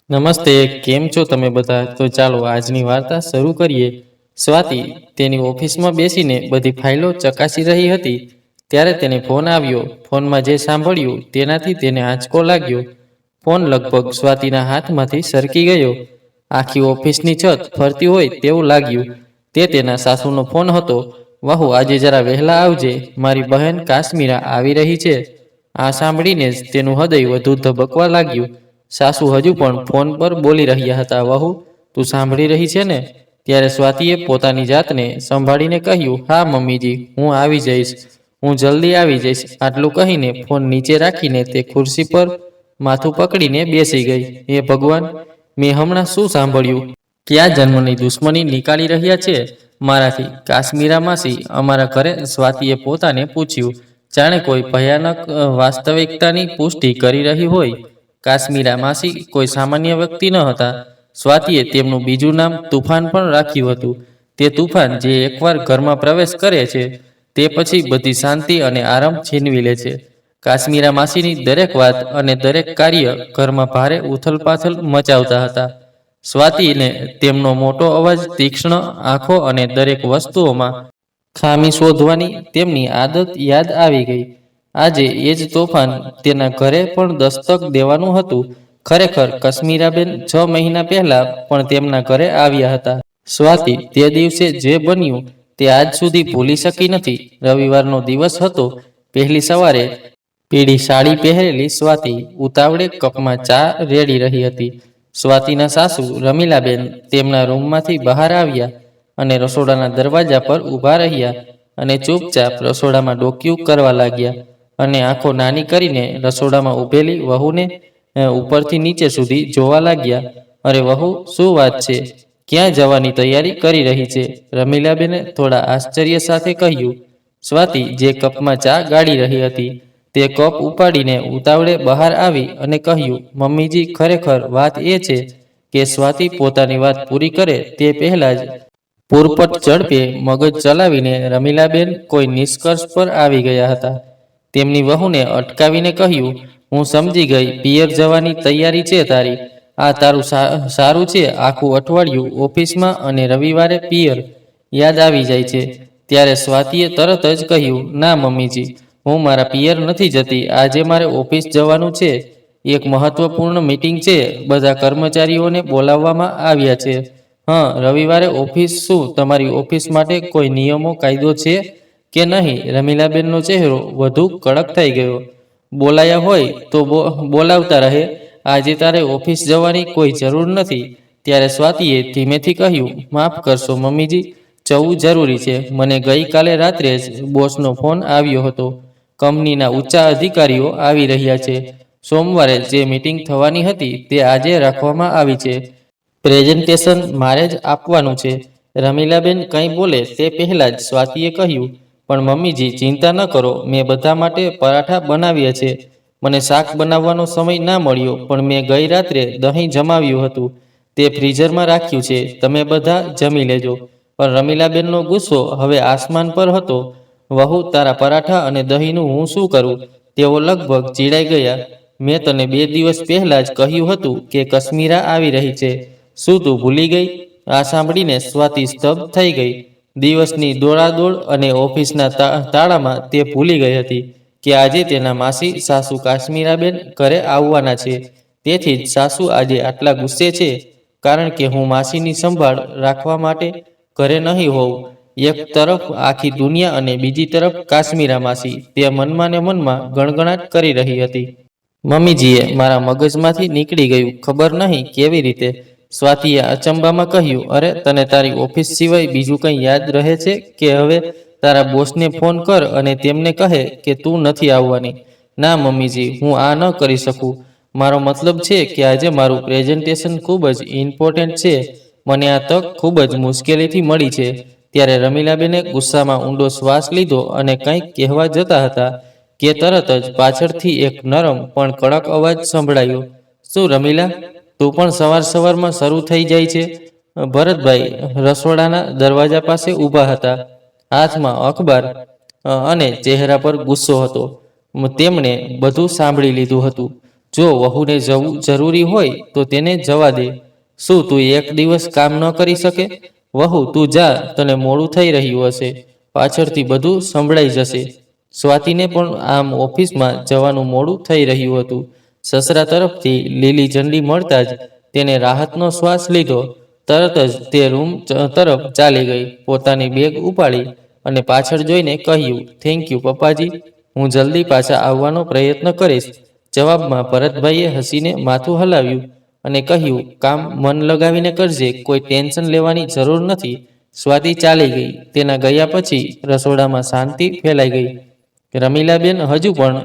નમસ્તે, કેમ છો તમે બધા? તો ચાલો આજની વાર્તા શરૂ કરીએ. સ્વાતિ તેની ઓફિસમાં બેસીને બધી ફાઇલો ચકાસી રહી હતી ત્યારે તેને ફોન આવ્યો. ફોનમાં જે સાંભળ્યું તેનાથી તેને આંચકો લાગ્યો. ફોન લગભગ સ્વાતિના હાથમાંથી સરકી ગયો. આખી ઓફિસની છત ફરતી હોય તેવું લાગ્યું. તે તેના સાસુનો ફોન હતો. વહુ, આજે જરા વહેલા આવજે, મારી બહેન કાશ્મીરા આવી રહી છે. આ સાંભળીને જ તેનું હૃદય વધુ ધબકવા લાગ્યું. સાસુ હજુ પણ ફોન પર બોલી રહ્યા હતા. વહુ, તું સાંભળી રહી છે ને? ત્યારે સ્વાતિએ પોતાની જાતને સંભાળીને કહ્યું, હા મમ્મીજી, હું આવી જઈશ. હું જલ્દી આવી જઈશ. આટલું કહીને ફોન નીચે રાખીને તે ખુરશી પર માથું પકડીને બેસી ગઈ. હે ભગવાન, મેં હમણાં શું સાંભળ્યું? ક્યાં જન્મની દુશ્મની નીકાળી રહ્યા છે મારાથી કાશ્મીરા માસી અમારા ઘરે? સ્વાતિએ પોતાને પૂછ્યું, જાણે કોઈ ભયાનક વાસ્તવિકતાની પુષ્ટિ કરી રહી હોય. કાશ્મીરા માસી કોઈ સામાન્ય વ્યક્તિ ન હતા. સ્વાતિએ તેમનું બીજું નામ તુફાન પણ રાખ્યું હતું. તે તુફાન જે એકવાર ઘરમાં પ્રવેશ કરે છે તે પછી બધી શાંતિ અને આરામ છીનવી લે છે. કાશ્મીરા માસીની દરેક વાત અને દરેક કાર્ય ઘરમાં ભારે ઉથલપાથલ મચાવતા હતા. સ્વાતિને તેમનો મોટો અવાજ, તીક્ષ્ણ આંખો અને દરેક વસ્તુઓમાં ખામી શોધવાની તેમની આદત યાદ આવી ગઈ. આજે એ જ તોફાન તેના ઘરે પણ દસ્તક દેવાનું હતું. ખરેખર કાશ્મીરાબેન 6 મહિના પહેલા પણ તેમના ઘરે આવ્યા હતા. સ્વાતિ તે દિવસે જે બન્યું તે આજ સુધી ભૂલી શકી નથી. રવિવારનો દિવસ હતો. પહેલી સવારે પીળી સાડી પહેરેલી સ્વાતિ ઉતાવળે કપમાં ચા રેડી રહી હતી. સ્વાતિના સાસુ રમીલાબેન તેમના રૂમમાંથી બહાર આવ્યા અને રસોડાના દરવાજા પર ઊભા રહ્યા અને ચૂપચાપ રસોડામાં ડોકિયું કરવા લાગ્યા અને આંખો નાની કરીને રસોડામાં ઊભેલી વહુને ઉપરથી નીચે સુધી જોવા લાગ્યા. અરે વહુ, શું વાત છે? ક્યાં જવાની તૈયારી કરી રહી છે? રમીલાબેને થોડા આશ્ચર્ય સાથે કહ્યું. સ્વાતિ જે કપમાં ચા ગાળી રહી હતી તે કપ ઉપાડીને ઉતાવળે બહાર આવી અને કહ્યું, મમ્મીજી, ખરેખર વાત એ છે કે સ્વાતિ પોતાની વાત પૂરી કરે તે પહેલા જ પૂરપટ ઝડપે મગજ ચલાવીને રમીલાબેન કોઈ નિષ્કર્ષ પર આવી ગયા હતા. તેમની વહુને અટકાવીને કહ્યું, હું સમજી ગઈ, પિયર જવાની તૈયારી છે તારી. આ તારું સારું છે. આખું અઠવાડિયું ઓફિસમાં અને રવિવારે પિયર યાદ આવી જાય છે. ત્યારે સ્વાતિએ તરત જ કહ્યું, ના મમ્મીજી, હું મારા પિયર નથી જતી. આજે મારે ઓફિસ જવાનું છે. એક મહત્વપૂર્ણ મીટિંગ છે. બધા કર્મચારીઓને બોલાવવામાં આવ્યા છે. હા, રવિવારે ઓફિસ? શું તમારી ઓફિસ માટે કોઈ નિયમો કાયદો છે કે નહીં? રમીલાબેનનો ચહેરો વધુ કડક થઈ ગયો. બોલાયા હોય તો બોલાવતા રહે. આજે તારે ઓફિસ જવાની કોઈ જરૂર નથી. ત્યારે સ્વાતિએ ધીમેથી કહ્યું, માફ કરશો મમ્મીજી, જવું જરૂરી છે. મને ગઈકાલે રાત્રે જ બોસનો ફોન આવ્યો હતો. કંપનીના ઊંચા અધિકારીઓ આવી રહ્યા છે. સોમવારે જે મીટિંગ થવાની હતી તે આજે રાખવામાં આવી છે. પ્રેઝન્ટેશન મારે જ આપવાનું છે. રમીલાબેન કંઈ બોલે તે પહેલાં જ સ્વાતિએ કહ્યું, પણ મમ્મીજી, ચિંતા ન કરો, મેં બધા માટે પરાઠા બનાવ્યા છે. મને શાક બનાવવાનો સમય ના મળ્યો, પણ મેં ગઈ રાત્રે દહીં જમાવ્યું હતું. તે ફ્રીઝરમાં રાખ્યું છે. તમે બધા જમી લેજો. પણ રમીલાબેનનો ગુસ્સો હવે આસમાન પર હતો. વહુ, તારા પરાઠા અને દહીંનું હું શું કરું? તેઓ લગભગ ચીડાઈ ગયા. મેં તને 2 દિવસ પહેલા જ કહ્યું હતું કે કાશ્મીરા આવી રહી છે. શું તું ભૂલી ગઈ? આ સાંભળીને સ્વાતિ સ્તબ્ધ થઈ ગઈ. દિવસની દોડાદોડ અને ઓફિસના તાળામાં તે ભૂલી ગઈ હતી કે આજે તેના માસી સાસુ કાશ્મીરાબેન ઘરે આવવાના છે. તેથી જ સાસુ આજે આટલા ગુસ્સે છે, કારણ કે હું માસીની સંભાળ રાખવા માટે ઘરે નહીં હોઉં. એક તરફ આખી દુનિયા અને બીજી તરફ કાશ્મીરા માસી. તે મનમાં ને મનમાં ગણગણાટ કરી રહી હતી. મમ્મીજીએ મારા મગજમાંથી નીકળી ગયું, ખબર નહીં કેવી રીતે. સ્વાતિએ અચંબામાં કહ્યું, અરે, તને તારી ઓફિસ સિવાય બીજું કંઈ યાદ રહે છે કે હવે તારા બોસને ફોન કર અને તેમને કહે કે તું નથી આવવાની? ના મમ્મીજી, હું આ ન કરી શકું. મારો મતલબ છે કે આજે મારું પ્રેઝન્ટેશન ખૂબ જ ઇમ્પોર્ટન્ટ છે. મને આ તક ખૂબ જ મુશ્કેલીથી મળી છે. ત્યારે રમીલાબેને ગુસ્સામાં ઊંડો શ્વાસ લીધો અને કંઈક કહેવા જતા હતા કે તરત જ પાછળથી એક નરમ પણ કડક અવાજ સંભળાયો. શું રમીલા, તું પણ સવારમાં શરૂ થઈ જાય છે? ભરતભાઈ રસોડાના દરવાજા પાસે ઊભા હતા, હાથમાં અખબાર અને ચહેરા પર ગુસ્સો હતો. તેમણે બધું સાંભળી લીધું હતું. જો વહુને જવું જરૂરી હોય તો તેને જવા દે. શું તું એક દિવસ કામ ન કરી શકે? વહુ, તું જા, તને મોડું થઈ રહ્યું હશે. પાછળથી બધું સંભળાઈ જશે. સ્વાતિને પણ આમ ઓફિસમાં જવાનું મોડું થઈ રહ્યું હતું. સસરા તરફથી લીલી ઝંડી મળતા જ તેને રાહતનો શ્વાસ લીધો. તરત જ તે રૂમ તરફ ચાલી ગઈ, પોતાની બેગ ઉપાડી અને પાછળ જોઈને કહ્યું, થેન્ક યુ પપ્પાજી, હું જલ્દી પાછા આવવાનો પ્રયત્ન કરીશ. જવાબમાં ભરતભાઈએ હસીને માથું હલાવ્યું અને કહ્યું, કામ મન લગાવીને કરજે, કોઈ ટેન્શન લેવાની જરૂર નથી. સ્વાતિ ચાલી ગઈ. તેના ગયા પછી રસોડામાં શાંતિ ફેલાઈ ગઈ. રમીલાબેન હજુ પણ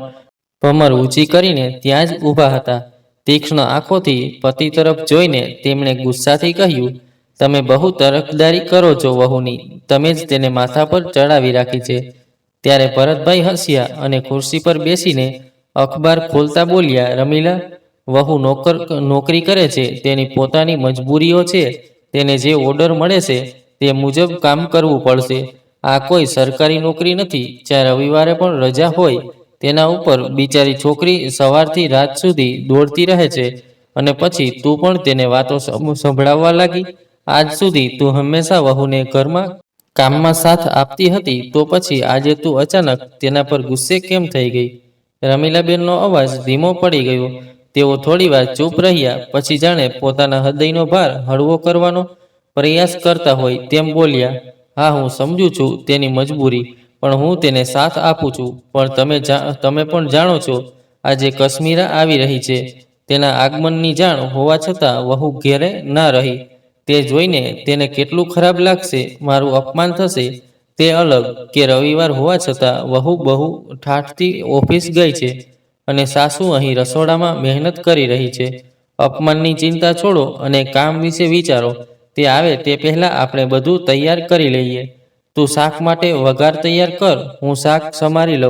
ભમર ઊંચી કરીને ત્યાં જ ઊભા હતા. તીક્ષ્ણ આંખોથી પતિ તરફ જોઈને તેમણે ગુસ્સાથી કહ્યું, તમે બહુ તરફદારી કરો છો વહુની, તમે જ તેને માથા પર ચડાવી રાખી છે. ત્યારે ભરતભાઈ હસ્યા અને ખુરશી પર બેસીને અખબાર ખોલતા બોલ્યા, રમીલા, વહુ નોકરી કરે છે, તેની પોતાની મજબૂરીઓ છે. તેને જે ઓર્ડર મળે છે તે મુજબ કામ કરવું પડશે. આ કોઈ સરકારી નોકરી નથી જ્યાં રવિવારે પણ રજા હોય. તેના ઉપર બિચારી છોકરી સવારથી રાત સુધી દોડતી રહે છે અને પછી તું પણ તેને વાતો સંભળાવવા લાગી. આજ સુધી તું હંમેશા વહુને ઘરમાં કામમાં સાથ આપતી હતી, તો પછી આજે તું અચાનક તેના પર ગુસ્સે કેમ થઈ ગઈ? રમીલાબેનનો અવાજ ધીમો પડી ગયો. તેઓ થોડીવાર ચૂપ રહ્યા, પછી જાણે પોતાના હૃદયનો ભાર હળવો કરવાનો પ્રયાસ કરતા હોય તેમ બોલ્યા, હા, હું સમજુ છું તેની મજબૂરી, પણ હું તેને સાથ આપું છું. પણ તમે પણ જાણો છો, આજે કશ્મીરા આવી રહી છે. તેના આગમનની જાણ હોવા છતાં વહુ ઘેરે ના રહી. તે જોઈને તેને કેટલું ખરાબ લાગશે, મારું અપમાન થશે. તે અલગ કે રવિવાર હોવા છતાં વહુ બહુ ઠાઠથી ઓફિસ ગઈ છે અને સાસુ અહીં રસોડામાં મહેનત કરી રહી છે. અપમાનની ચિંતા છોડો અને કામ વિશે વિચારો. તે આવે તે પહેલાં આપણે બધું તૈયાર કરી લઈએ. તું શાક માટે વઘાર તૈયાર કર, હું શાક સમારી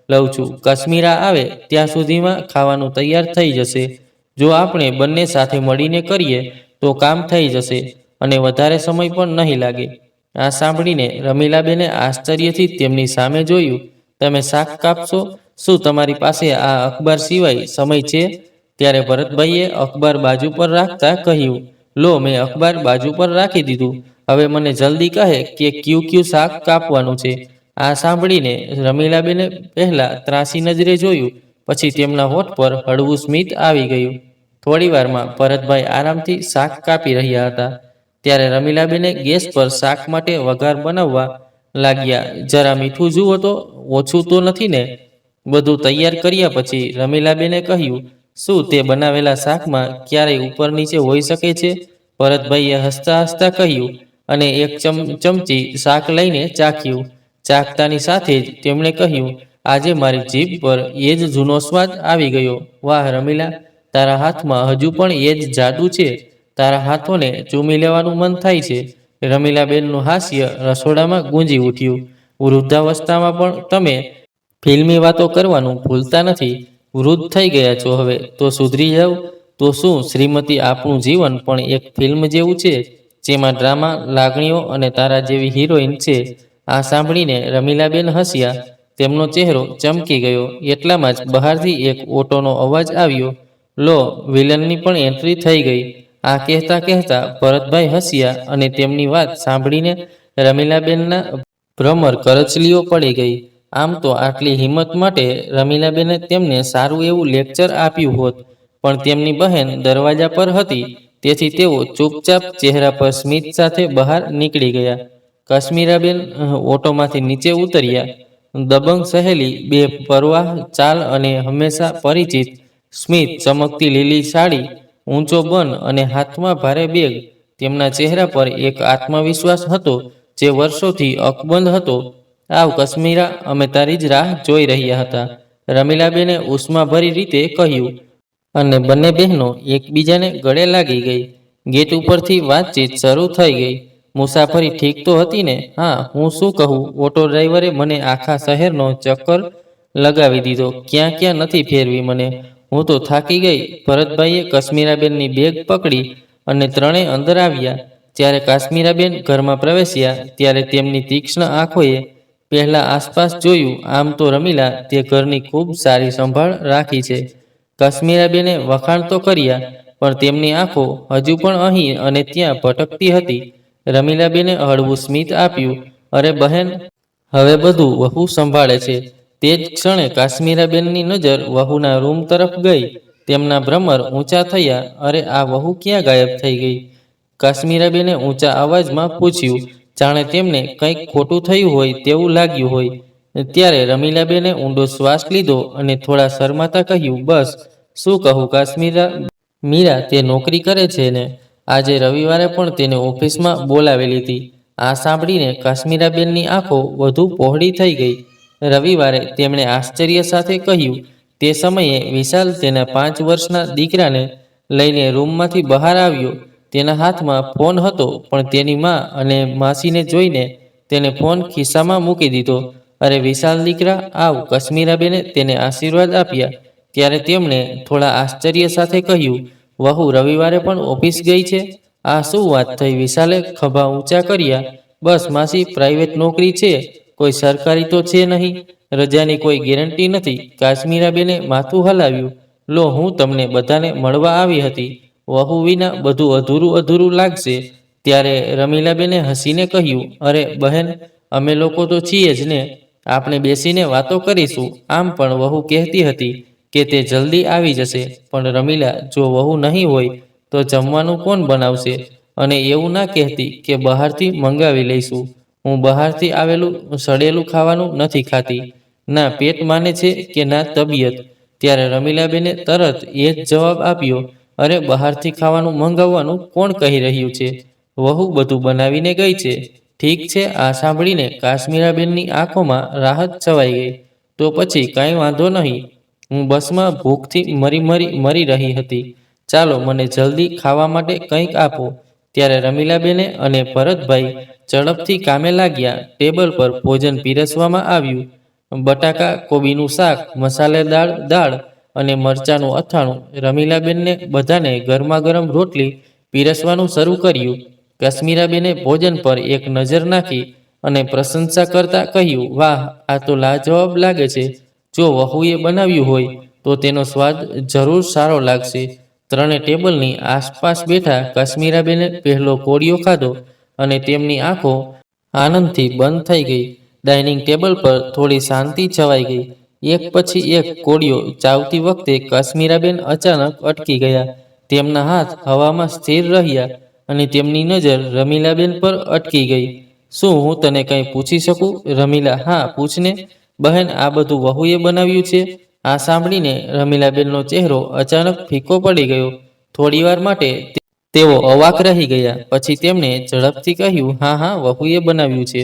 લઉં છું. કશ્મીરા આવે ત્યાં સુધીમાં ખાવાનું તૈયાર થઈ જશે. જો આપણે બંને સાથે મળીને કરીએ તો કામ થઈ જશે અને વધારે સમય પણ નહીં લાગે. આ સાંભળીને રમીલાબેને આશ્ચર્યથી તેમની સામે જોયું. તમે શાક કાપશો? શું તમારી પાસે આ અખબાર સિવાય સમય છે? ત્યારે ભરતભાઈએ અખબાર બાજુ પર રાખતા કહ્યું, લો, મેં અખબાર બાજુ પર રાખી દીધું. હવે મને જલ્દી કહે કે ક્યુ શાક કાપવાનું છે. આ સાંભળીને રમીલાબેને પહેલા ત્રાસી નજરે જોયું, પછી તેમના હોઠ પર હળવું સ્મિત આવી ગયું. થોડીવારમાં ભરતભાઈ આરામથી શાક કાપી રહ્યા હતા. ત્યારે રમીલાબેને ગેસ પર શાક માટે વઘાર બનાવવા લાગ્યા. જરા મીઠું જુઓ તો, ઓછું તો નથી ને? બધું તૈયાર કર્યા પછી રમીલાબેને કહ્યું, શું તે બનાવેલા શાકમાં ક્યારેય ઉપર નીચે હોઈ શકે છે? ભરતભાઈએ હસતા હસતા કહ્યું અને એક ચમચી શાક લઈને ચાખ્યું. ચાખતાની સાથે જ તેમણે કહ્યું, આજે મારી જીભ પર એ જ જૂનો સ્વાદ આવી ગયો. વાહ રમીલા, તારા હાથમાં હજુ પણ એ જ જાદુ છે. તારા હાથોને ચૂમી લેવાનું મન થાય છે. રમીલાબેનનું હાસ્ય રસોડામાં ગૂંજી ઉઠ્યું. વૃદ્ધાવસ્થામાં પણ તમે ફિલ્મી વાતો કરવાનું ભૂલતા નથી. વૃદ્ધ થઈ ગયા છો હવે તો સુધરી જાવ. તો શું શ્રીમતી, આપણું જીવન પણ એક ફિલ્મ જેવું છે, જેમાં ડ્રામા, લાગણીઓ અને તારા જેવી હિરોઈન છે. આ સાંભળીને રમીલાબેન હસ્યા. તેમનો ચહેરો ચમકી ગયો. એટલામાં જ બહારથી એક ઓટોનો અવાજ આવ્યો. લો, વિલનની પણ એન્ટ્રી થઈ ગઈ. આ કહેતા કહેતા ભરતભાઈ હસ્યા અને તેમની વાત સાંભળીને રમીલાબેનના ભ્રમર કરચલીઓ પડી ગઈ. આમ તો આટલી હિંમત માટે રમીલાબેને તેમને સારું એવું લેક્ચર આપ્યું હોત, પણ તેમની બહેન દરવાજા પર હતી, તેથી તેઓ ચૂપચાપ ચહેરા પર સ્મિત સાથે બહાર નીકળી ગયા. કાશ્મીરાબેન ઓટોમાંથી નીચે ઉતર્યા. દબંગ સહેલી, બેપરવાહ ચાલ અને હંમેશા પરિચિત સ્મિત, ચમકતી લીલી સાડી, ઊંચો બન અને હાથમાં ભારે બેગ. તેમના ચહેરા પર એક આત્મવિશ્વાસ હતો જે વર્ષોથી અકબંધ હતો. આવ કશ્મીરા, અમે તારી જ રાહ જોઈ રહ્યા હતા, રમીલાબેને ઉષ્માભરી રીતે કહ્યું અને બંને બહેનો એકબીજાને ગળે લાગી ગઈ. ગેટ ઉપરથી વાતચીત શરૂ થઈ ગઈ. મુસાફરી ઠીક તો હતી ને? હા, હું શું કહું, ઓટો ડ્રાઈવરે મને આખા શહેરનો ચક્કર લગાવી દીધો. ક્યાં ક્યાં નથી ફેરવી મને. હું તો થાકી ગઈ. ભરતભાઈએ કાશ્મીરાબેનની બેગ પકડી અને ત્રણેય અંદર આવ્યા. જ્યારે કાશ્મીરાબેન ઘરમાં પ્રવેશ્યા ત્યારે તેમની તીક્ષ્ણ આંખોએ પહેલા આસપાસ જોયું. આમ તો રમીલા, તે ઘરની ખૂબ સારી સંભાળ રાખી છે. કાશ્મીરાબેને વખાણ તો કર્યા, પણ તેમની આંખો હજુ પણ અહીં અને ત્યાં ભટકતી હતી. રમીલાબેને હળવું સ્મિત આપ્યું. અરે બહેન, હવે બધું વહુ સંભાળે છે. તે જ ક્ષણે કાશ્મીરાબેનની નજર વહુના રૂમ તરફ ગઈ. તેમના ભ્રમર ઊંચા થયા. અરે આ વહુ ક્યાં ગાયબ થઈ ગઈ? કાશ્મીરાબેને ઊંચા અવાજમાં પૂછ્યું, જાણે તેમને કંઈક ખોટું થયું હોય તેવું લાગ્યું હોય. ત્યારે રમીલાબેને ઊંડો શ્વાસ લીધો અને થોડા શરમાતા કહ્યું, બસ શું કહું કાશ્મીરા. મીરા તે નોકરી કરે છે ને, આજે રવિવારે પણ તેને ઓફિસમાં બોલાવેલી હતી. આ સાંભળીને કાશ્મીરાબેનની આંખો વધુ પહોળી થઈ ગઈ. રવિવારે તેમણે આશ્ચર્ય સાથે કહ્યું. તે સમયે વિશાલ તેના 5 વર્ષના દીકરાને લઈને રૂમમાંથી બહાર આવ્યો. તેના હાથમાં ફોન હતો, પણ તેની મા અને માસીને જોઈને તેને ફોન ખિસ્સામાં મૂકી દીધો. અરે વિશાલ દીકરા, આવ. કાશ્મીરાબેને તેને આશીર્વાદ આપ્યા. ત્યારે તેમણે થોડા આશ્ચર્ય સાથે કહ્યું, વહુ રવિવારે પણ ઓફિસ ગઈ છે? આ શું વાત થઈ? વિશાલે ખભા ઊંચા કર્યા. બસ માસી, પ્રાઇવેટ નોકરી છે, કોઈ સરકારી તો છે નહીં. રજાની કોઈ ગેરંટી નથી. કાશ્મીરાબેને માથું હલાવ્યું. લો, હું તમને બધાને મળવા આવી હતી. વહુ વિના બધું અધૂરું અધૂરું લાગશે. ત્યારે રમીલાબેને હસીને કહ્યું, અરે બહેન, અમે લોકો તો છીએ જ ને, આપણે બેસીને વાતો કરીશું. આમ પણ વહુ કહેતી હતી કે તે જલ્દી આવી જશે. પણ રમીલા, જો વહુ નહીં હોય તો જમવાનું કોણ બનાવશે? અને એવું ના કહેતી કે બહારથી મંગાવી લઈશું. હું બહારથી આવેલું સડેલું ખાવાનું નથી ખાતી. ના પેટ માને છે કે ના તબિયત. ત્યારે રમીલાબેને તરત એ જ જવાબ આપ્યો, અરે બહારથી ખાવાનું મંગાવવાનું કોણ કહી રહ્યું છે? વહુ બધું બનાવીને ગઈ છે. ઠીક છે. આ સાંભળીને કાશ્મીરાબેનની આંખોમાં રાહત છવાઈ ગઈ. તો પછી કાંઈ વાંધો નહીં. હું બસમાં ભૂખથી મરી રહી હતી. ચાલો, મને જલ્દી ખાવા માટે કંઈક આપો. ત્યારે રમીલાબેને અને ભરતભાઈ ઝડપથી કામે લાગ્યા. ટેબલ પર ભોજન પીરસવામાં આવ્યું. બટાકા કોબીનું શાક, મસાલેદાર દાળ અને મરચાંનું અથાણું. રમીલાબેનને બધાને ગરમા ગરમ રોટલી પીરસવાનું શરૂ કર્યું. કાશ્મીરાબેને ભોજન પર એક નજર નાખી અને પ્રશંસા કરતા કહ્યું, વાહ, આ તો લાજવાબ લાગે છે. જો વહુએ બનાવ્યું હોય તો તેનો સ્વાદ જરૂર સારો લાગશે. ત્રણે ટેબલની આસપાસ બેઠા કાશ્મીરાબેને પહેલો કોળિયો ખાધો અને તેમની આંખો આનંદથી બંધ થઈ ગઈ. ડાઇનિંગ ટેબલ પર થોડી શાંતિ છવાઈ ગઈ. એક પછી એક કોળિયો ચાવતી વખતે કાશ્મીરાબેન અચાનક અટકી ગયા. તેમના હાથ હવામાં સ્થિર રહ્યા અને તેમની નજર રમીલાબેન પર અટકી ગઈ. શું હું તને કંઈ પૂછી શકું? રમીલા, હા પૂછને બહેન, આ બધું વહુએ બનાવ્યું છે? આ સાંભળીને રમીલાબેનનો ચહેરો અચાનક ફીકો પડી ગયો. થોડીવાર માટે તેઓ અવાક રહી ગયા. પછી તેમણે ઝડપથી કહ્યું, હા હા, વહુએ બનાવ્યું છે.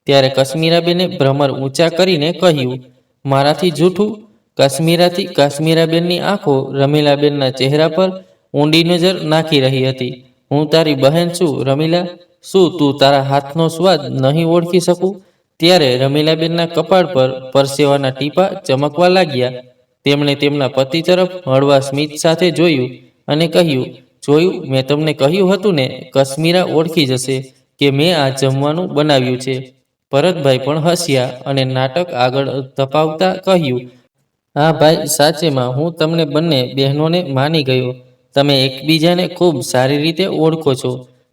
ત્યારે કાશ્મીરાબેને ભ્રમર ઊંચા કરીને કહ્યું, મારાથી જૂઠું? કાશ્મીરાબેનની આંખો રમીલાબેનના ચહેરા પર ઊંડી નજર નાખી રહી હતી. હું તારી બહેન છું રમીલા. શું તું તારા હાથનો સ્વાદ નહીં ઓળખી શકું? ત્યારે રમીલાબેનના કપાળ પર પરસેવાના ટીપા ચમકવા લાગ્યા. તેમણે તેમના પતિ તરફ હળવા સ્મિત સાથે જોયું અને કહ્યું, જોયું, મેં તમને કહ્યું હતું ને, કાશ્મીરા ઓળખી જશે કે મેં આ જમવાનું બનાવ્યું છે. ભરતભાઈ પણ હસ્યા અને નાટક આગળ ધપાવતા કહ્યું, હા ભાઈ, સાચેમાં હું તમને બંને બહેનોને માની ગયો. તમે એકબીજાને ખૂબ સારી રીતે ઓળખો છો.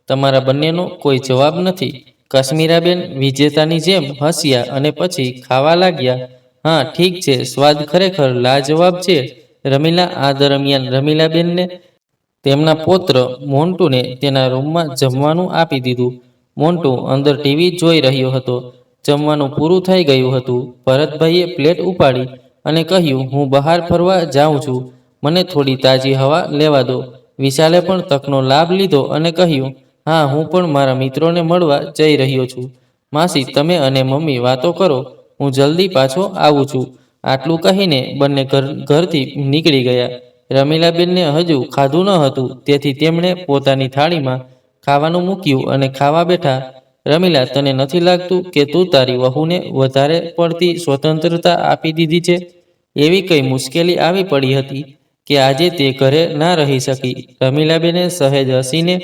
તમારા બંનેનો કોઈ જવાબ નથી. કાશ્મીરાબેન વિજેતાની જેમ હસ્યા અને પછી ખાવા લાગ્યા. હા ઠીક છે, સ્વાદ ખરેખર લાજવાબ છે રમીલા. આ દરમિયાન રમીલાબેનને તેમના પૌત્ર મોન્ટુને તેના રૂમમાં જમવાનું આપી દીધું. મોન્ટુ અંદર ટીવી જોઈ રહ્યો હતો. જમવાનું પૂરું થઈ ગયું હતું. ભરતભાઈએ પ્લેટ ઉપાડી અને કહ્યું, હું બહાર ફરવા જાઉં છું, મને થોડી તાજી હવા લેવા દો. વિશાલે પણ તકનો લાભ લીધો અને કહ્યું, હા, હું પણ મારા મિત્રોને મળવા જઈ રહ્યો છું. માસી, તમે અને મમ્મી વાતો કરો, હું જલ્દી પાછો આવું છું. આટલું કહીને બંને ઘરથી નીકળી ગયા. રમીલાબેનને હજુ ખાધું ન હતું, તેથી તેમણે પોતાની થાળીમાં ખાવાનું મૂક્યું અને ખાવા બેઠા. રમીલા, તને નથી લાગતું કે તું તારી વહુને વધારે પડતી સ્વતંત્રતા આપી દીધી છે? એવી કઈ મુશ્કેલી આવી પડી હતી કે આજે તે ઘરે ના રહી શકી? રમીલાબેને સહેજ હસીને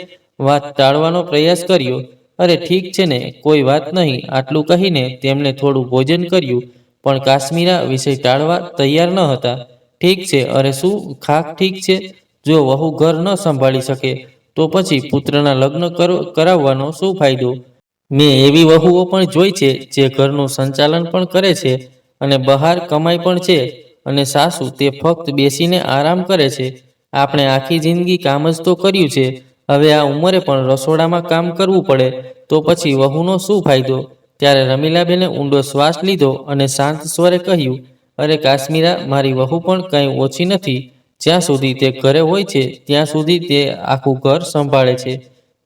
વાત ટાળવાનો પ્રયાસ કર્યો. અરે ઠીક છે ને, કોઈ વાત નહીં. આટલું કહીને તેમણે થોડું ભોજન કર્યું, પણ કાશ્મીરા વિષય ટાળવા તૈયાર ન હતા. ઠીક છે, અરે શું ખાક ઠીક છે? જો વહુ ઘર ન સંભાળી શકે તો પછી પુત્રના લગ્ન કરાવવાનો શું ફાયદો? મેં એવી વહુઓ પણ જોઈ છે જે ઘરનું સંચાલન પણ કરે છે અને બહાર કમાઈ પણ છે, અને સાસુ તે ફક્ત બેસીને આરામ કરે છે. આપણે આખી જિંદગી કામ જ તો કર્યું છે, હવે આ ઉંમરે પણ રસોડામાં કામ કરવું પડે તો પછી વહુનો શું ફાયદો? ત્યારે રમીલાબેને ઊંડો શ્વાસ લીધો અને શાંત સ્વરે કહ્યું, અરે કાશ્મીરા, મારી વહુ પણ કંઈ ઓછી નથી. જ્યાં સુધી તે ઘરે હોય છે ત્યાં સુધી તે આખું ઘર સંભાળે છે.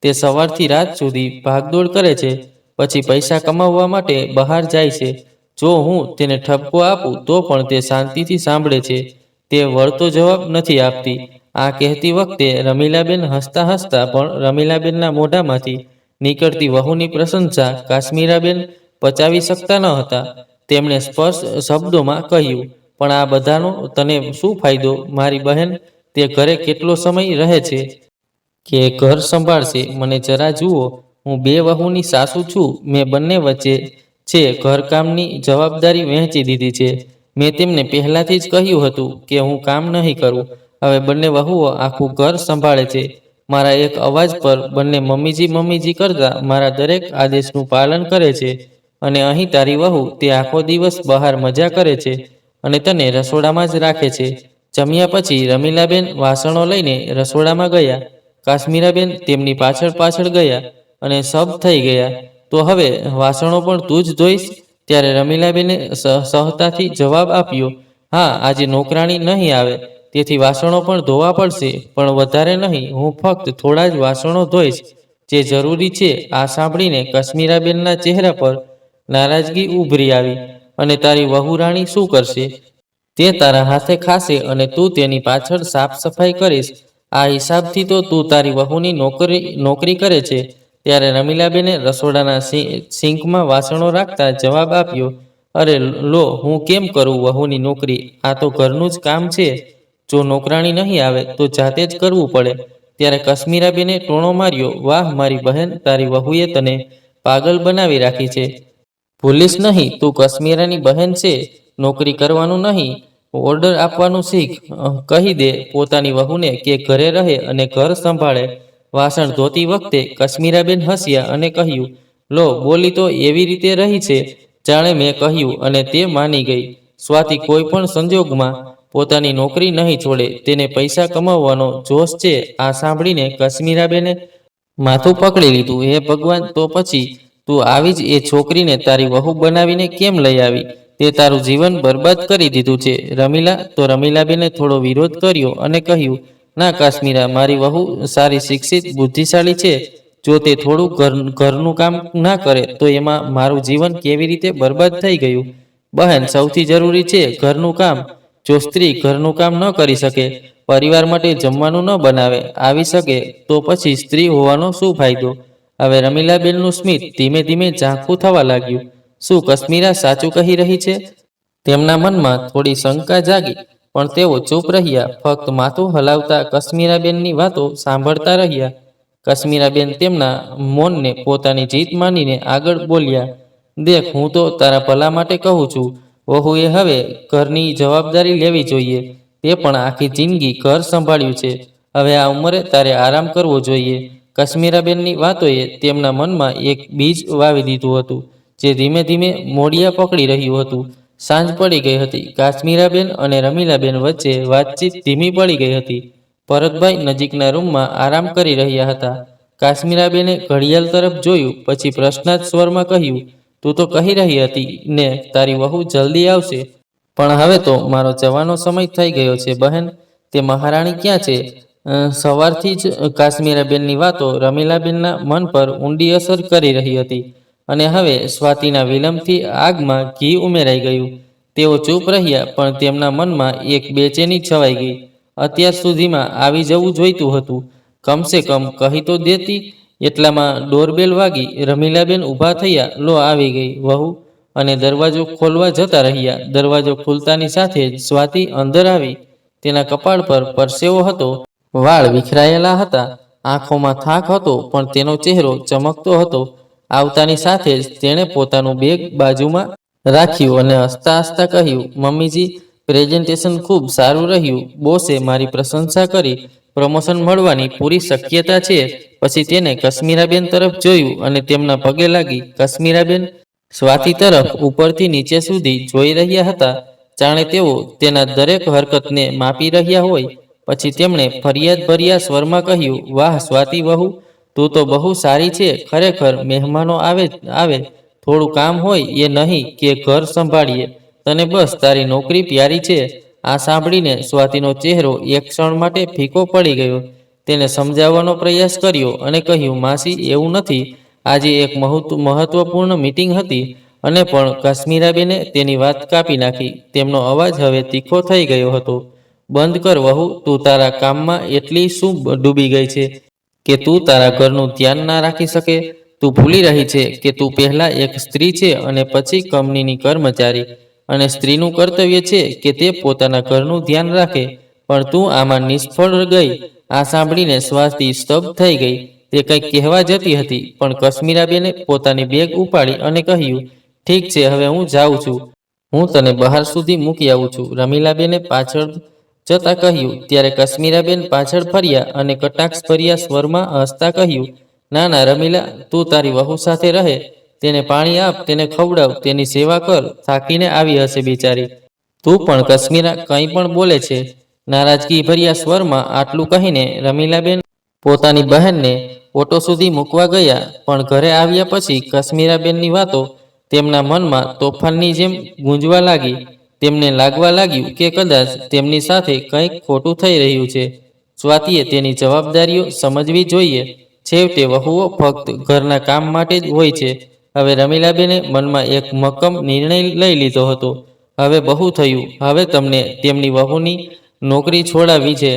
તે સવારથી રાત સુધી ભાગદોડ કરે છે, પછી પૈસા કમાવવા માટે બહાર જાય છે. જો હું તેને ઠપકો આપું તો પણ તે શાંતિથી સાંભળે છે, તે વળતો જવાબ નથી આપતી. આ કહેતી વખતે રમીલાબેન હસતા હસતા પણ રમીલાબેનના મોઢામાંથી નીકળતી વહુની પ્રશંસા કાશ્મીરાબેન પચાવી શકતા ન હતા. તેમણે સ્પષ્ટ શબ્દોમાં કહ્યું, પણ આ બધાનો તને શું ફાયદો? મારી બહેન તે ઘરે કેટલો સમય રહે છે કે ઘર સંભાળશે? મને જરા જુઓ, હું 2 વહુની સાસુ છું. મેં બંને વચ્ચે છે ઘરકામની જવાબદારી વહેંચી દીધી છે. મેં તેમને પહેલાથી જ કહ્યું હતું કે હું કામ નહીં કરું. હવે બંને વહુઓ આખું ઘર સંભાળે છે. મારા એક અવાજ પર બંને મમ્મીજી મમ્મીજી કરતા મારા દરેક આદેશનું પાલન કરે છે. અને અહીં તારી વહુ તે આખો દિવસ બહાર મજા કરે છે અને તને રસોડામાં જ રાખે છે. જમ્યા પછી રમીલાબેન વાસણો લઈને રસોડામાં ગયા. કાશ્મીરાબેન તેમની પાછળ પાછળ ગયા અને સબ થઈ ગયા. તો હવે વાસણો પણ તું જ ધોઈશ? ત્યારે રમીલાબેને સહજતાથી જવાબ આપ્યો, હા, આજે નોકરાણી નહીં આવે, તેથી વાસણો પણ ધોવા પડશે, પણ વધારે નહીં. હું ફક્ત થોડા જ વાસણો ધોઈશ, જે જરૂરી છે. આ સાંભળીને કાશ્મીરાબેનના ચહેરા પર નારાજગી ઉભરી આવી. અને તારી વહુ રાણી શું કરશે? તે તારા હાથે ખાશે અને તું તેની પાછળ સાફ સફાઈ કરીશ. આ હિસાબથી તો તું તારી વહુની નોકરી કરે છે. ત્યારે રમીલાબેને રસોડાના સિંકમાં વાસણો રાખતા જવાબ આપ્યો, અરે લો, હું કેમ કરું વહુની નોકરી? આ તો ઘરનું જ કામ છે. જો નોકરાણી નહીં આવે તો જાતે જ કરવું પડે. ત્યારે કાશ્મીરાબેને ટોણો માર્યો, વાહ મારી બહેન, તારી વહુએ તને પાગલ બનાવી રાખી છે. ભૂલીશ નહીં, તું કાશ્મીરાની બહેન છે. નોકરી કરવાનું નહીં, ઓર્ડર આપવાનું શીખ. કહી દે પોતાની વહુને કે ઘરે રહે અને ઘર સંભાળે. વાસણ ધોતી વખતે કાશ્મીરાબેન હસ્યા અને કહ્યું, લો, બોલી તો એવી રીતે રહી છે જાણે મેં કહ્યું અને તે માની ગઈ. સ્વાતિ કોઈ પણ સંજોગમાં પોતાની નોકરી નહીં છોડે. તેને પૈસા કમાવવાનો જોશ છે. આ સાંભળીને કાશ્મીરાબેને માથું પકડી લીધું. હે ભગવાન, તો પછી તું આવી જ એ છોકરીને તારી વહુ બનાવીને કેમ લઈ આવી? તે તારું જીવન બરબાદ કરી દીધું છે. રમીલા તો રમીલાબેને થોડો વિરોધ કર્યો અને કહ્યું, ના કાશ્મીરા, મારી વહુ સારી, શિક્ષિત, બુદ્ધિશાળી છે. જો તે થોડું ઘરનું કામ ના કરે તો એમાં મારું જીવન કેવી રીતે બરબાદ થઈ ગયું? બહેન, સૌથી જરૂરી છે ઘરનું કામ. જો સ્ત્રી ઘરનું કામ ન કરી શકે, પરિવાર માટે જમવાનું ન બનાવે આવી શકે, તો પછી સ્ત્રી હોવાનો શું ફાયદો? હવે રમીલાબેનનું સ્મિત ધીમે ધીમે ઝાંખું થવા લાગ્યું. શું કાશ્મીરા સાચું કહી રહી છે? તેમના મનમાં થોડી શંકા જાગી, પણ તેઓ ચૂપ રહ્યા, ફક્ત માથું હલાવતા કાશ્મીરાબેનની વાતો સાંભળતા રહ્યા. કાશ્મીરાબેન તેમના મૌનને પોતાની જીત માનીને આગળ બોલ્યા, દેખ, હું તો તારા ભલા માટે કહું છું. વહુએ હવે ઘરની જવાબદારી લેવી જોઈએ. તે પણ આખી જિંદગી ઘર સંભાળ્યું છે. હવે આ ઉંમરે તારે આરામ કરવો જોઈએ. કાશ્મીરાબેનની વાતોએ તેમના મનમાં એક બીજ વાવી દીધું હતું, જે ધીમે ધીમે મોડિયા પકડી રહ્યું હતું. સાંજ પડી ગઈ હતી. કાશ્મીરાબેન અને રમીલાબેન વચ્ચે વાતચીત ધીમી પડી ગઈ હતી. ભરતભાઈ નજીકના રૂમમાં આરામ કરી રહ્યા હતા. કાશ્મીરાબેને ઘડિયાળ તરફ જોયું, પછી પ્રશ્નાર્થ સ્વરમાં કહ્યું, તું તો કહી રહી હતી ને તારી વહુ જલ્દી આવશે. પણ હવે તો મારો જવાનો સમય થઈ ગયો છે બહેન. તે મહારાણી ક્યાં છે? સવારથી જ કાશ્મીરાબેનની વાતો રમીલાબેનના મન પર ઊંડી અસર કરી રહી હતી, અને હવે સ્વાતિના વિલંબથી આગમાં ઘી ઉમેરાઈ ગયું. તેઓ ચૂપ રહ્યા, પણ તેમના મનમાં એક બેચેની છવાઈ ગઈ. અત્યાર સુધીમાં આવી જવું જોઈતું હતું. કમસે કમ કહી તો દેતી. એટલામાં ડોરબેલ વાગી. રમીલાબેન ઊભા થયા, લો, આવી ગઈ વહુ, અને દરવાજો ખોલવા જતા રહ્યા. દરવાજો ખુલતાની સાથે જ સ્વાતિ અંદર આવી. તેના કપાળ પર પરસેવો હતો, વાળ વિખરાયેલા હતા, આંખોમાં થાક હતો, પણ તેનો ચહેરો ચમકતો હતો. આવતાની સાથે જ તેણે પોતાનું બેગ બાજુમાં રાખ્યું અને હસતા હસતા કહ્યું, મમ્મીજી, પ્રેઝન્ટેશન ખૂબ સારું રહ્યું. બોસે મારી પ્રશંસા કરી. પ્રમોશન મળવાની પૂરી શક્યતા છે. પછી તેને કશ્મીરાબેન તરફ જોયું અને તેમના પગે લાગી. કશ્મીરાબેન સ્વાતિ તરફ ઉપરથી નીચે સુધી જોઈ રહ્યા હતા, જાણે તેઓ તેના દરેક હરકતને માપી રહ્યા હોય. પછી તેમણે ફરિયાદ ભર્યા સ્વરમાં કહ્યું, વાહ સ્વાતિ વહુ, તું તો બહુ સારી છે. ખરેખર મહેમાનો આવે થોડું કામ હોય એ નહીં કે ઘર સંભાળીએ, તને બસ તારી નોકરી પ્યારી છે. આ સાંભળીને સ્વાતિનો ચહેરો એક ક્ષણ માટે ફીકો પડી ગયો. તેને સમજાવવાનો પ્રયાસ કર્યો અને કહ્યું, માસી એવું નથી, આજે એક મહત્વપૂર્ણ મીટિંગ હતી. અને પણ કાશ્મીરાબેને તેની વાત કાપી નાખી. તેમનો અવાજ હવે તીખો થઈ ગયો હતો. બંધ કર વહુ, તું તારા કામમાં એટલી શું ડૂબી ગઈ છે કે તું તારા ઘરનું ધ્યાન ના રાખી શકે? તું ભૂલી રહી છે કે તું પહેલા એક સ્ત્રી છે અને પછી કંપનીની કર્મચારી, અને સ્ત્રીનું કર્તવ્ય છે કે તે પોતાના ઘરનું ધ્યાન રાખે. પણ તું આમાં નિષ્ફળ ગઈ. આ સાંભળીને સ્વાતિ સ્તબ્ધ થઈ ગઈ. તે કંઈક કહેવા જતી હતી, પણ કશ્મીરાબેને પોતાની બેગ ઉપાડી અને કહ્યું, ઠીક છે, હવે હું જાઉં છું. હું તને બહાર સુધી મૂકી આવું છું. રમીલાબેને પાછળ જતા કહ્યું. ત્યારે કશ્મીરાબેન પાછળ ફર્યા અને કટાક્ષભર્યા સ્વરમાં હસતા કહ્યું, ના ના રમીલા, તું તારી વહુ સાથે રહે. તેને પાણી આપ, તેને ખવડાવ, તેની સેવા કર. થાકીને આવી હશે બિચારી. તું પણ કશ્મીરા કંઈ પણ બોલે છે. નારાજગી ભર્યા સ્વરમાં આટલું કહીને રમીલાબેન પોતાની બહેનને ઓટો સુધી મૂકવા ગયા. પણ ઘરે આવ્યા પછી કશ્મીરાબેનની વાતો તેમના મનમાં તોફાનની જેમ ગૂંજવા લાગી. તેમને લાગવા લાગ્યું કે કદાચ તેમની સાથે કંઈક ખોટું થઈ રહ્યું છે. સ્વાતિએ તેની જવાબદારીઓ સમજવી જોઈએ. છેવટે વહુઓ ફક્ત ઘરના કામ માટે જ હોય છે. હવે રમીલાબેને મનમાં એક મક્કમ નિર્ણય લઈ લીધો હતો. હવે બહુ થયું. હવે તમને તેમની વહુની નોકરી છોડાવી છે.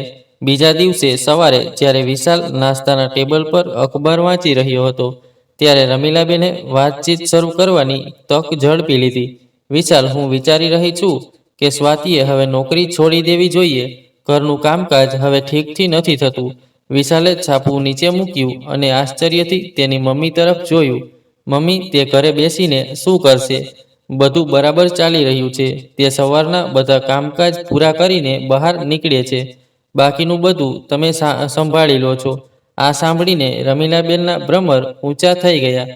બીજા દિવસે સવારે જ્યારે વિશાલ નાસ્તાના ટેબલ પર અખબાર વાંચી રહ્યો હતો, ત્યારે રમીલાબેને વાતચીત શરૂ કરવાની તક ઝડપી લીધી. વિશાલ, હું વિચારી રહી છું કે સ્વાતિએ હવે નોકરી છોડી દેવી જોઈએ. ઘરનું કામકાજ હવે ઠીકથી નથી થતું. વિશાલે છાપું નીચે મૂક્યું અને આશ્ચર્યથી તેની મમ્મી તરફ જોયું. મમ્મી, તે ઘરે બેસીને શું કરશે? બધું બરાબર ચાલી રહ્યું છે. તે સવારના બધા કામકાજ પૂરા કરીને બહાર નીકળે છે. બાકીનું બધું તમે સંભાળી લો છો. આ સાંભળીને રમીલાબેનના ભ્રમર ઊંચા થઈ ગયા.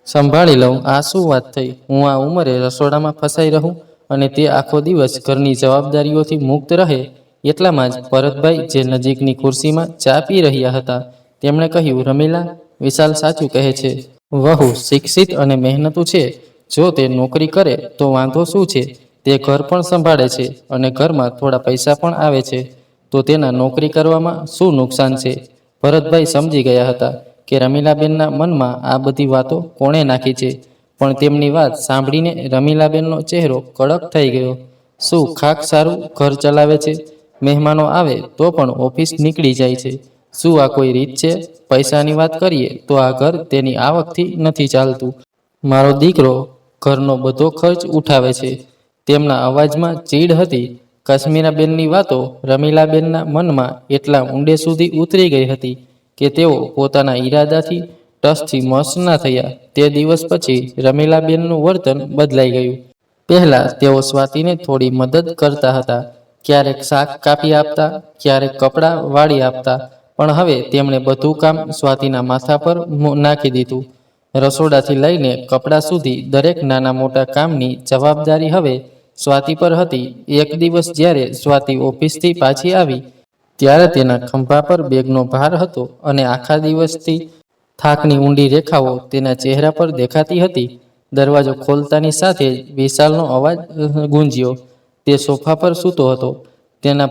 સંભાળી લઉં? આ શું વાત થઈ? હું આ ઉંમરે રસોડામાં ફસાઈ રહું અને તે આખો દિવસ ઘરની જવાબદારીઓથી મુક્ત રહે? એટલામાં જ ભરતભાઈ, જે નજીકની ખુરશીમાં ચા પી રહ્યા હતા, તેમણે કહ્યું, રમીલા, વિશાલ સાચું કહે છે. વહુ શિક્ષિત અને મહેનતુ છે. જો તે નોકરી કરે તો વાંધો શું છે? તે ઘર પણ સંભાળે છે અને ઘરમાં થોડા પૈસા પણ આવે છે. તો તેના નોકરી કરવામાં શું નુકસાન છે? ભરતભાઈ સમજી ગયા હતા કે રમીલાબેનના મનમાં આ બધી વાતો કોણે નાખી છે. પણ તેમની વાત સાંભળીને રમીલાબેનનો ચહેરો કડક થઈ ગયો. શું ખાક સારું ઘર ચલાવે છે? મહેમાનો આવે તો પણ ઓફિસ નીકળી જાય છે. શું આ કોઈ રીત છે? પૈસાની વાત કરીએ તો આ ઘર તેની આવકથી નથી ચાલતું. મારો દીકરો ઘરનો બધો ખર્ચ ઉઠાવે છે. તેમના અવાજમાં ચીડ હતી. કાશ્મીરાબેનની વાતો રમીલાબેનના મનમાં એટલા ઊંડે સુધી ઉતરી ગઈ હતી કે તેઓ પોતાના ઈરાદાથી ટસથી મસ ના થયા. તે દિવસ પછી રમીલાબેનનું વર્તન બદલાઈ ગયું. પહેલા તેઓ સ્વાતિને થોડી મદદ કરતા હતા. ક્યારેક શાક કાપી આપતા, ક્યારેક કપડાં વાળી આપતા. પણ હવે તેમણે બધું કામ સ્વાતિના માથા પર નાખી દીધું. રસોડાથી લઈને કપડાં સુધી દરેક નાના મોટા કામની જવાબદારી હવે સ્વાતિ પર હતી. એક દિવસ જ્યારે સ્વાતિ ઓફિસથી પાછી આવી, ત્યારે તેના ખંભા પર બેગનો ભાર હતો અને આખા દિવસથી થાકની ઊંડી રેખાઓ તેના ચહેરા પર દેખાતી હતી. દરવાજો ખોલતાની સાથે જ વિશાલનો અવાજ ગુંજ્યો. તે સોફા પર સૂતો હતો, તેના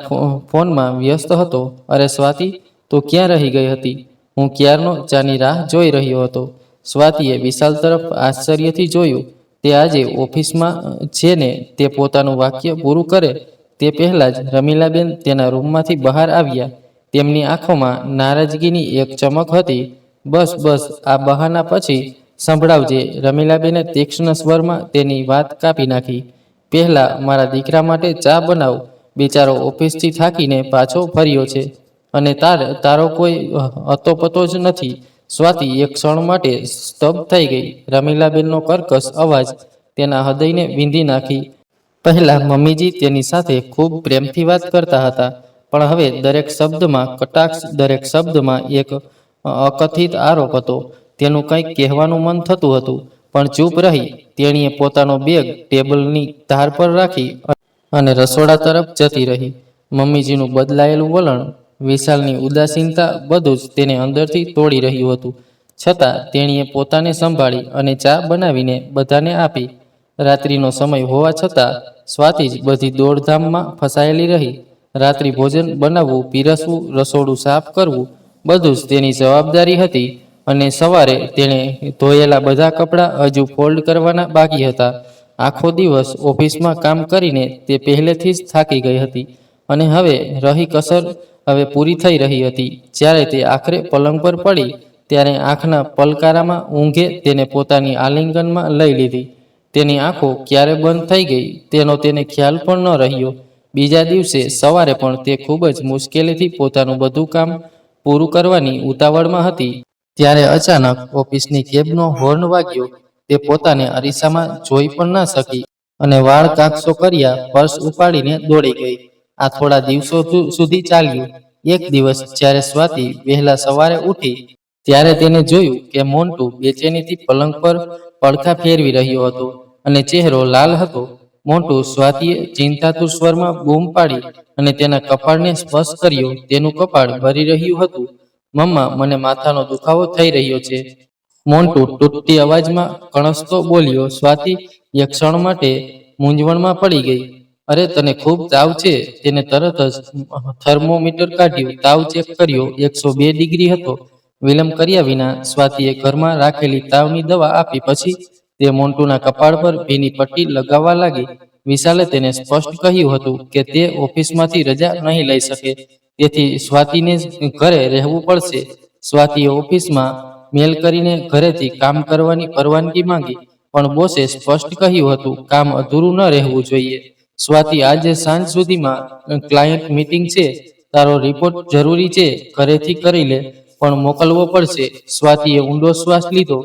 ફોનમાં વ્યસ્ત હતો. અરે સ્વાતિ, તો ક્યાં રહી ગઈ હતી? હું ક્યારનો ચાની રાહ જોઈ રહ્યો હતો. સ્વાતિએ વિશાલ તરફ આશ્ચર્યથી જોયું. તે આજે ઓફિસમાં છે ને? તે પોતાનું વાક્ય પૂરું કરે તે પહેલાં જ રમીલાબેન તેના રૂમમાંથી બહાર આવ્યા. તેમની આંખોમાં નારાજગીની એક ચમક હતી. બસ બસ, આ બહાના પછી સંભળાવજે. રમીલાબેને તીક્ષ્ણ સ્વરમાં તેની વાત કાપી નાખી. પહેલા મારા દીકરા માટે ચા બનાવ. બિચારો ઓફિસથી થાકીને પાછો ફર્યો છે અને તારો કોઈ અતોપતો જ નથી. સ્વાતિ એક ક્ષણ માટે સ્તબ્ધ થઈ ગઈ. રમીલાબેનનો કર્કશ અવાજ તેના હૃદયને વીંધી નાખી. પહેલા મમ્મીજી તેની સાથે ખૂબ પ્રેમથી વાત કરતા હતા, પણ હવે દરેક શબ્દમાં કટાક્ષ, દરેક શબ્દમાં એક અકથિત આરોપ હતો. તેનું કંઈક કહેવાનું મન થતું હતું, પણ ચૂપ રહી. તેણીએ પોતાનો બેગ ટેબલની ધાર પર રાખી અને રસોડા તરફ જતી રહી. મમ્મીજીનું બદલાયેલું વલણ, વિશાલની ઉદાસીનતા, બધું જ તેને અંદરથી તોડી રહ્યું હતું. છતાં તેણીએ પોતાને સંભાળી અને ચા બનાવીને બધાને આપી. રાત્રિનો સમય હોવા છતાં સ્વાતિ જ બધી દોડધામમાં ફસાયેલી રહી. રાત્રિ ભોજન બનાવવું, પીરસવું, રસોડું સાફ કરવું, બધું જ તેની જવાબદારી હતી. અને સવારે તેણે ધોયેલા બધા કપડાં હજુ ફોલ્ડ કરવાના બાકી હતા. આખો દિવસ ઓફિસમાં કામ કરીને તે પહેલેથી જ થાકી ગઈ હતી અને હવે રહી કસર હવે પૂરી થઈ રહી હતી. જ્યારે તે આખરે પલંગ પર પડી ત્યારે આંખના પલકારામાં ઊંઘે તેને પોતાની આલિંગનમાં લઈ લીધી. તેની આંખો ક્યારે બંધ થઈ ગઈ તેનો તેને ખ્યાલ પણ ન રહ્યો. બીજા દિવસે સવારે પણ તે ખૂબ જ મુશ્કેલીથી પોતાનું બધું કામ પૂરું કરવાની ઉતાવળમાં હતી. ત્યારે અચાનક ઓફિસની કેબનો હોર્ન વાગ્યો. તે પોતાને અરીસામાં જોઈ પણ ન શકી અને વાળ કાકસો કર્યા પર્સ ઉપાડીને દોડી ગઈ. આ થોડા દિવસો સુધી ચાલ્યું. એક દિવસ જ્યારે સ્વાતિ વહેલા સવારે ઉઠી ત્યારે તેને જોયું કે મોન્ટુ બેચેનીથી પલંગ પર પડખા ફેરવી રહ્યો હતો અને ચહેરો લાલ હતો. મોન્ટુ, સ્વાતિએ ચિંતાતુર સ્વરમાં બૂમ પાડી અને તેના કપાળને સ્પર્શ કર્યો. તેનું કપાળ ભરી રહ્યું હતું. મમ્મા, મને માથાનો દુખાવો થઈ રહ્યો છે. મોન્ટુ તૂટતી અવાજમાં કણસતો બોલ્યો. સ્વાતિ એક ક્ષણ માટે મૂંઝવણમાં પડી ગઈ. અરે, તને ખૂબ તાવ છે. તેને તરત જ થર્મોમીટર કાઢ્યું, તાવ ચેક કર્યો. 102 ડિગ્રી હતો. વિલંબ કર્યા વિના સ્વાતિએ ઘરમાં રાખેલી તાવની દવા આપી. પછી તે મોન્ટુના કપાળ પર ભીની પટ્ટી લગાવવા લાગી. વિશાલે તેને સ્પષ્ટ કહ્યું હતું કે તે ઓફિસમાંથી રજા નહીં લઈ શકે, તેથી સ્વાતિને જ ઘરે રહેવું પડશે. સ્વાતિએ ઓફિસમાં મેલ કરીને ઘરેથી કામ કરવાની પરવાનગી માંગી, પણ બોસે સ્પષ્ટ કહ્યું હતું કામ અધૂરું ન રહેવું જોઈએ. સ્વાતિ, આજે સાંજ સુધીમાં ક્લાયન્ટ મીટિંગ છે. તારો રિપોર્ટ જરૂરી છે. ઘરેથી કરી લે, પણ મોકલવો પડશે. સ્વાતિએ ઊંડો શ્વાસ લીધો.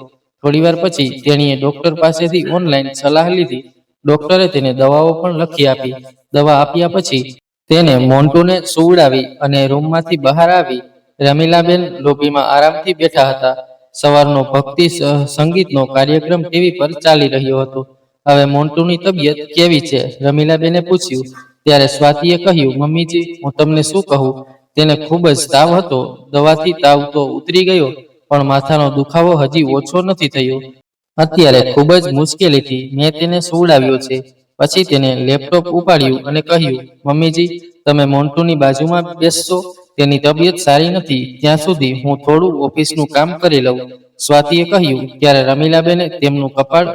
થોડીવાર પછી તેણીએ ડોક્ટર પાસેથી ઓનલાઈન સલાહ લીધી. ડોક્ટરે તેને દવાઓ પણ લખી આપી. દવા આપ્યા પછી તેને મોન્ટુને સુવડાવી અને રૂમમાંથી બહાર આવી. રમીલાબેન લોબીમાં આરામથી બેઠા હતા. સવારનો ભક્તિ સંગીતનો કાર્યક્રમ ટીવી પર ચાલી રહ્યો હતો. હવે મોન્ટુની તબિયત કેવી છે? રમીલાબેને પૂછ્યું. ત્યારે સ્વાતિએ કહ્યું, મમ્મીજી, હું તમને શું કહું, તેને ખૂબ જ તાવ હતો. દવાથી તાવ તો ઉતરી ગયો, પણ માથાનો દુખાવો હજી ઓછો નથી થયો. અત્યારે ખૂબ જ મુશ્કેલીથી મેં તેને સુવડાવ્યો છે. પછી તેને લેપટોપ ઉપાડ્યું અને કહ્યું, મમ્મીજી, તમે મોન્ટુની બાજુમાં બેસશો. તેની તબિયત સારી નથી ત્યાં સુધી હું થોડું ઓફિસનું કામ કરી લઉં. સ્વાતિએ કહ્યું. ત્યારે રમીલાબેને તેમનું કપાળ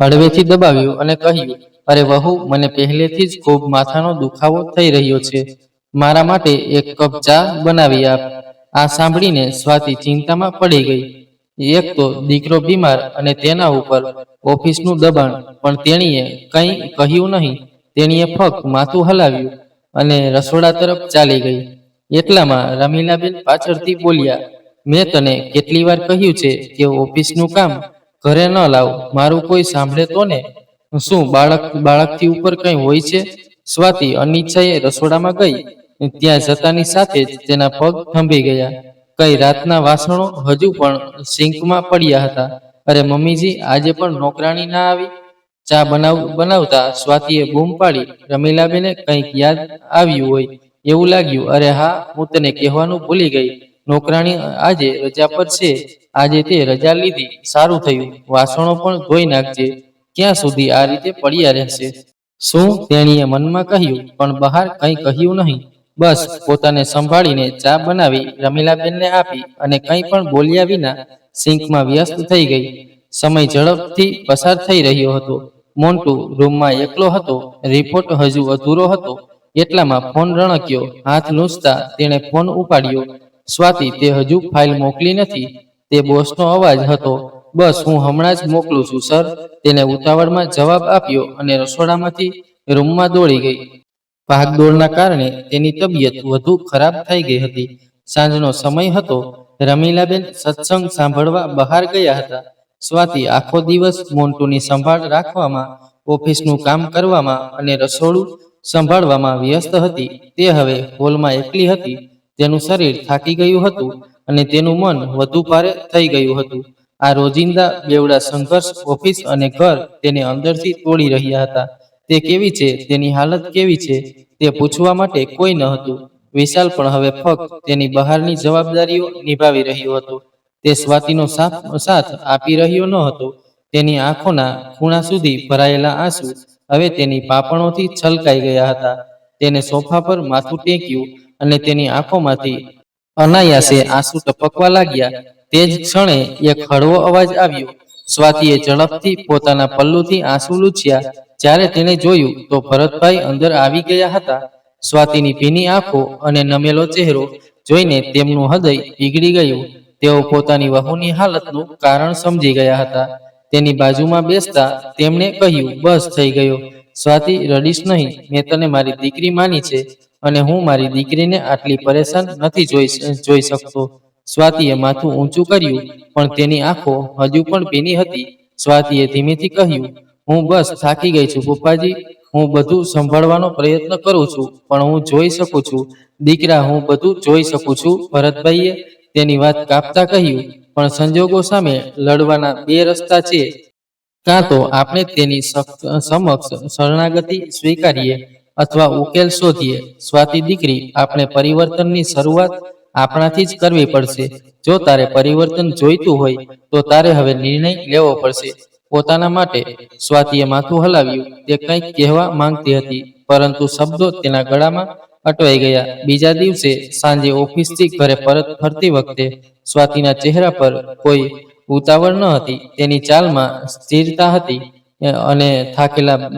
હળવેથી દબાવ્યું અને કહ્યું, અરે વહુ, મને પહેલેથી જ ખૂબ માથાનો દુખાવો થઈ રહ્યો છે. મારા માટે એક કપ ચા બનાવી આપ. આ સાંભળીને સ્વાતિ ચિંતામાં પડી ગઈ. એક તો દીકરો બીમાર અને તેના ઉપર ઓફિસનું દબાણ, પણ તેણીએ કંઈ કહ્યું નહીં. તેણીએ ફક્ત માથું હલાવ્યું અને રસોડા તરફ ચાલી ગઈ. એટલામાં રમીલાબેન પાછળથી બોલ્યા, મેં તને કેટલી વાર કહ્યું છે કે ઓફિસનું કામ ઘરે ન લાવ. મારું કોઈ સાંભળે તો ને? શું બાળકથી ઉપર કંઈ હોય છે? સ્વાતિ અનિચ્છાએ રસોડામાં ગઈ. ત્યાં જતાની સાથે જ તેના પગ થંભી ગયા. કઈ રાતના વાસણો હજુ પણ સિંકમાં પડ્યા હતા. અરે મમ્મીજી, આજે પણ નોકરાણી ના આવી? ચા બનાવતા સ્વાતિએ બૂમ પાડી. રમીલાબેને કંઈક યાદ આવ્યું હોય એવું લાગ્યું. અરે હા, હું તને કહેવાનું ભૂલી ગઈ. નોકરાણી આજે રજા પર છે. આજે તે રજા લીધી. સારું થયું. વાસણો પણ ધોઈ નાખજે. ક્યાં સુધી આ રીતે પડ્યા રહેશે? શું? તેણીએ મનમાં કહ્યું, પણ બહાર કંઈ કહ્યું નહીં. બસ પોતાને સંભાળીને ચા બનાવી રમીલાબેનને આપી અને કંઈ પણ બોલ્યા વિના સિંકમાં વ્યસ્ત થઈ ગઈ. સમય ઝડપથી પસાર થઈ રહ્યો હતો. મોન્ટુ રૂમમાં એકલો હતો. રિપોર્ટ હજુ અધૂરો હતો. એટલામાં ફોન રણક્યો. હાથ લૂછતા તેણે ફોન ઉપાડ્યો. સ્વાતિ, તે હજુ ફાઇલ મોકલી નથી. તે બોસનો અવાજ હતો. બસ, હું હમણાં જ મોકલું છું સર. તેને ઉતાવળમાં જવાબ આપ્યો અને રસોડામાંથી રૂમમાં દોડી ગઈ. ભાગદોડના કારણે તેની તબિયત વધુ ખરાબ થઈ ગઈ હતી. સાંજનો સમય હતો. રમીલાબેન સત્સંગ સાંભળવા બહાર ગયા હતા. સ્વાતિ આખો દિવસ મોન્ટુની સંભાળ રાખવામાં ઓફિસનું કામ કરવામાં અને રસોડું સંભાળવામાં વ્યસ્ત હતી. તે હવે હોલમાં એકલી હતી. તેનું શરીર થાકી ગયું હતું અને તેનું મન વધુ ભારે થઈ ગયું હતું. આ રોજિંદા બેવડા સંઘર્ષ, ઓફિસ અને ઘર તેને અંદરથી તોડી રહ્યા હતા. તે કેવી છે, તેની હાલત કેવી છે, તે પૂછવા માટે કોઈ ન હતું. વિશાલ પણ હવે ફક્ત તેની બહારની જવાબદારીઓ નિભાવી રહ્યો હતો. તે સ્વાતિનો સાથ આપી રહ્યો ન હતો. તેની આંખોના ખૂણા સુધી ભરાયેલા આંસુ હવે તેની પાપણોથી છલકાઈ ગયા હતા. તેને સોફા પર માથું ટેક્યું અને તેની આંખોમાંથી અનાયાસે આંસુ ટપકવા લાગ્યા. તે જ ક્ષણે એક હળવો અવાજ આવ્યો. સ્વાતિએ ઝડપથી પોતાના પલ્લુથી આંસુ લૂછ્યા. જ્યારે તેણે જોયું તો ભરતભાઈ અંદર આવી ગયા હતા. સ્વાતિની ભીની આંખો અને નમેલો ચહેરો જોઈને તેમનું હૃદય પીગળી ગયું. તેઓ પોતાની વહુની હાલતનું કારણ સમજી ગયા હતા. તેની બાજુમાં બેસતા તેમણે કહ્યું, બસ થઈ ગયો. સ્વાતિ, રડીશ નહીં. મેં તને મારી દીકરી માની છે અને હું મારી દીકરીને આટલી પરેશાન નથી જોઈ શકતો. સ્વાતિએ માથું ઊંચું કર્યું, પણ તેની આંખો હજુ પણ ભીની હતી. સ્વાતિએ ધીમેથી કહ્યું, હું બસ થાકી ગઈ છું પપ્પાજી. હું બધું સંભાળવાનો પ્રયત્ન કરું છું, પણ હું જોઈ શકું છું. દીકરા, હું બધું જોઈ શકું છું. ભરતભાઈએ તેની વાત કાપતા કહ્યું, પણ સંજોગો સામે લડવાના બે રસ્તા છે. કાં તો આપણે તેની સમક્ષ શરણાગતિ સ્વીકારીએ અથવા ઉકેલ શોધીએ. સ્વાતિ દીકરી, આપણે પરિવર્તનની શરૂઆત આપણાથી જ કરવી પડશે. જો તારે પરિવર્તન જોઈતું હોય તો તારે હવે નિર્ણય લેવો પડશે પોતાના માટે. સ્વાતિએ માથું હલાવ્યું. તે કંઈક કહેવા માંગતી હતી, પરંતુ શબ્દો તેના ગળામાં અટવાઈ ગયા. બીજા દિવસે સાંજે ઓફિસથી ઘરે પરત ફરતી વખતે સ્વાતિના ચહેરા પર કોઈ ઉતાવળ ન હતી. તેની ચાલમાં સ્થિરતા હતી અને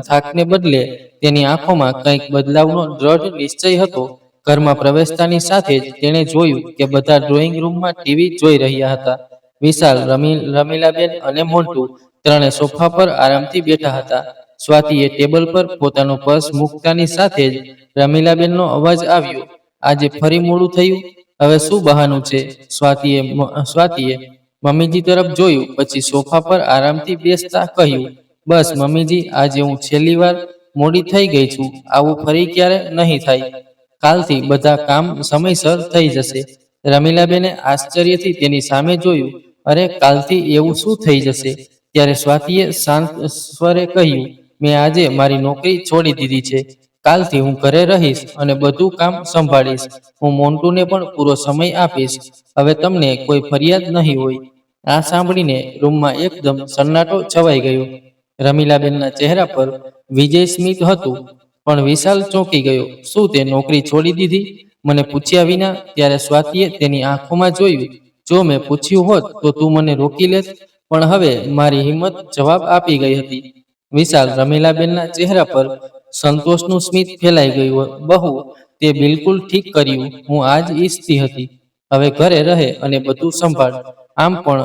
થાકને બદલે તેની આંખોમાં કંઈક બદલાવનો દ્રઢ નિશ્ચય હતો. ઘરમાં પ્રવેશતાની સાથે જ તેણે જોયું કે બધા ડ્રોઈંગ રૂમમાં ટીવી જોઈ રહ્યા હતા. વિશાલ, રમીલાબેન અને મોન્ટુ ત્રણે સોફા પર આરામથી બેઠા હતા. સ્વાતિએ ટેબલ પર પોતાનું પર્સ મૂકતાની સાથે જ રમીલાબેનનો અવાજ આવ્યો, આજે ફરી મોડું થયું. હવે શું બહાનું છે? સ્વાતિએ મમ્મીજી તરફ જોયું, પછી સોફા પર આરામથી બેસતા કહ્યું, બસ મમ્મીજી, આજે હું છેલ્લી વાર મોડી થઈ ગઈ છું. આવું ફરી ક્યારે નહીં થાય. કાલથી બધા કામ સમયસર થઈ જશે. રમીલાબેને આશ્ચર્યથી તેની સામે જોયું. અરે, કાલથી એવું શું થઈ જશે? ત્યારે સ્વાતિએ શાંત સ્વરે કહ્યું, મેં આજે મારી નોકરી છોડી દીધી છે. કાલથી હું ઘરે રહીશ અને બધું કામ સંભાળીશ. હું મોન્ટુને પણ પૂરો સમય આપીશ. હવે તમને કોઈ ફરિયાદ નહીં હોય. આ સાંભળીને રૂમમાં એકદમ સન્નાટો છવાઈ ગયો. રમીલાબેનના ચહેરા પર વિજય સ્મિત હતું, પણ વિશાલ ચોંકી ગયો. શું તે નોકરી છોડી દીધી? મને પૂછ્યા વિના? ત્યારે સ્વાતિએ તેની આંખોમાં જોયું. જો મેં પૂછ્યું હોત તો તું મને રોકી લેત, પણ હવે મારી હિંમત જવાબ આપી ગઈ હતી. વિશાલ, રમીલાબેનના ચહેરા પર સંતોષનું સ્મિત ફેલાઈ ગયું. બહુ, તે બિલકુલ ઠીક કર્યું. હું આ જ ઈચ્છતી હતી. હવે ઘરે રહે અને બધું સંભાળ. આમ પણ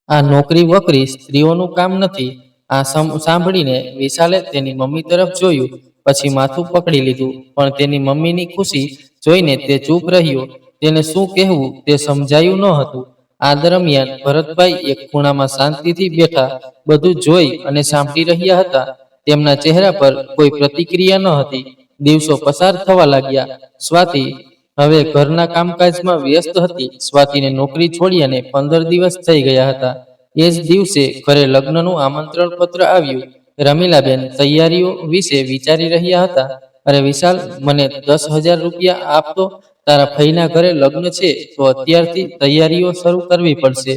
આ નોકરી વોકરી સ્ત્રીઓનું કામ નથી. આ સાંભળીને વિશાલે તેની મમ્મી તરફ જોયું, પછી માથું પકડી લીધું. પણ તેની મમ્મીની ખુશી જોઈને તે ચૂપ રહ્યો. તેને શું કહેવું તે સમજાયું ન હતું. આ દરમિયાન ભરતભાઈ એક ખૂણામાં શાંતિથી બેઠા બધું જોઈ અને સાંભળી રહ્યા હતા. તેમના ચહેરા પર કોઈ પ્રતિક્રિયા ન હતી. દિવસો પસાર થવા લાગ્યા. સ્વાતિ હવે ઘરના કામકાજમાં વ્યસ્ત હતી. સ્વાતિને નોકરી છોડ્યાને 15 દિવસ થઈ ગયા હતા. એ જ દિવસે ઘરે લગ્નનું આમંત્રણ પત્ર આવ્યું. રમીલાબેન તૈયારીઓ વિશે વિચારી રહ્યા હતા. અરે વિશાલ, મને 10,000 રૂપિયા આપતો. તારા ફઈના ઘરે લગ્ન છે તો અત્યારથી તૈયારીઓ શરૂ કરવી પડશે.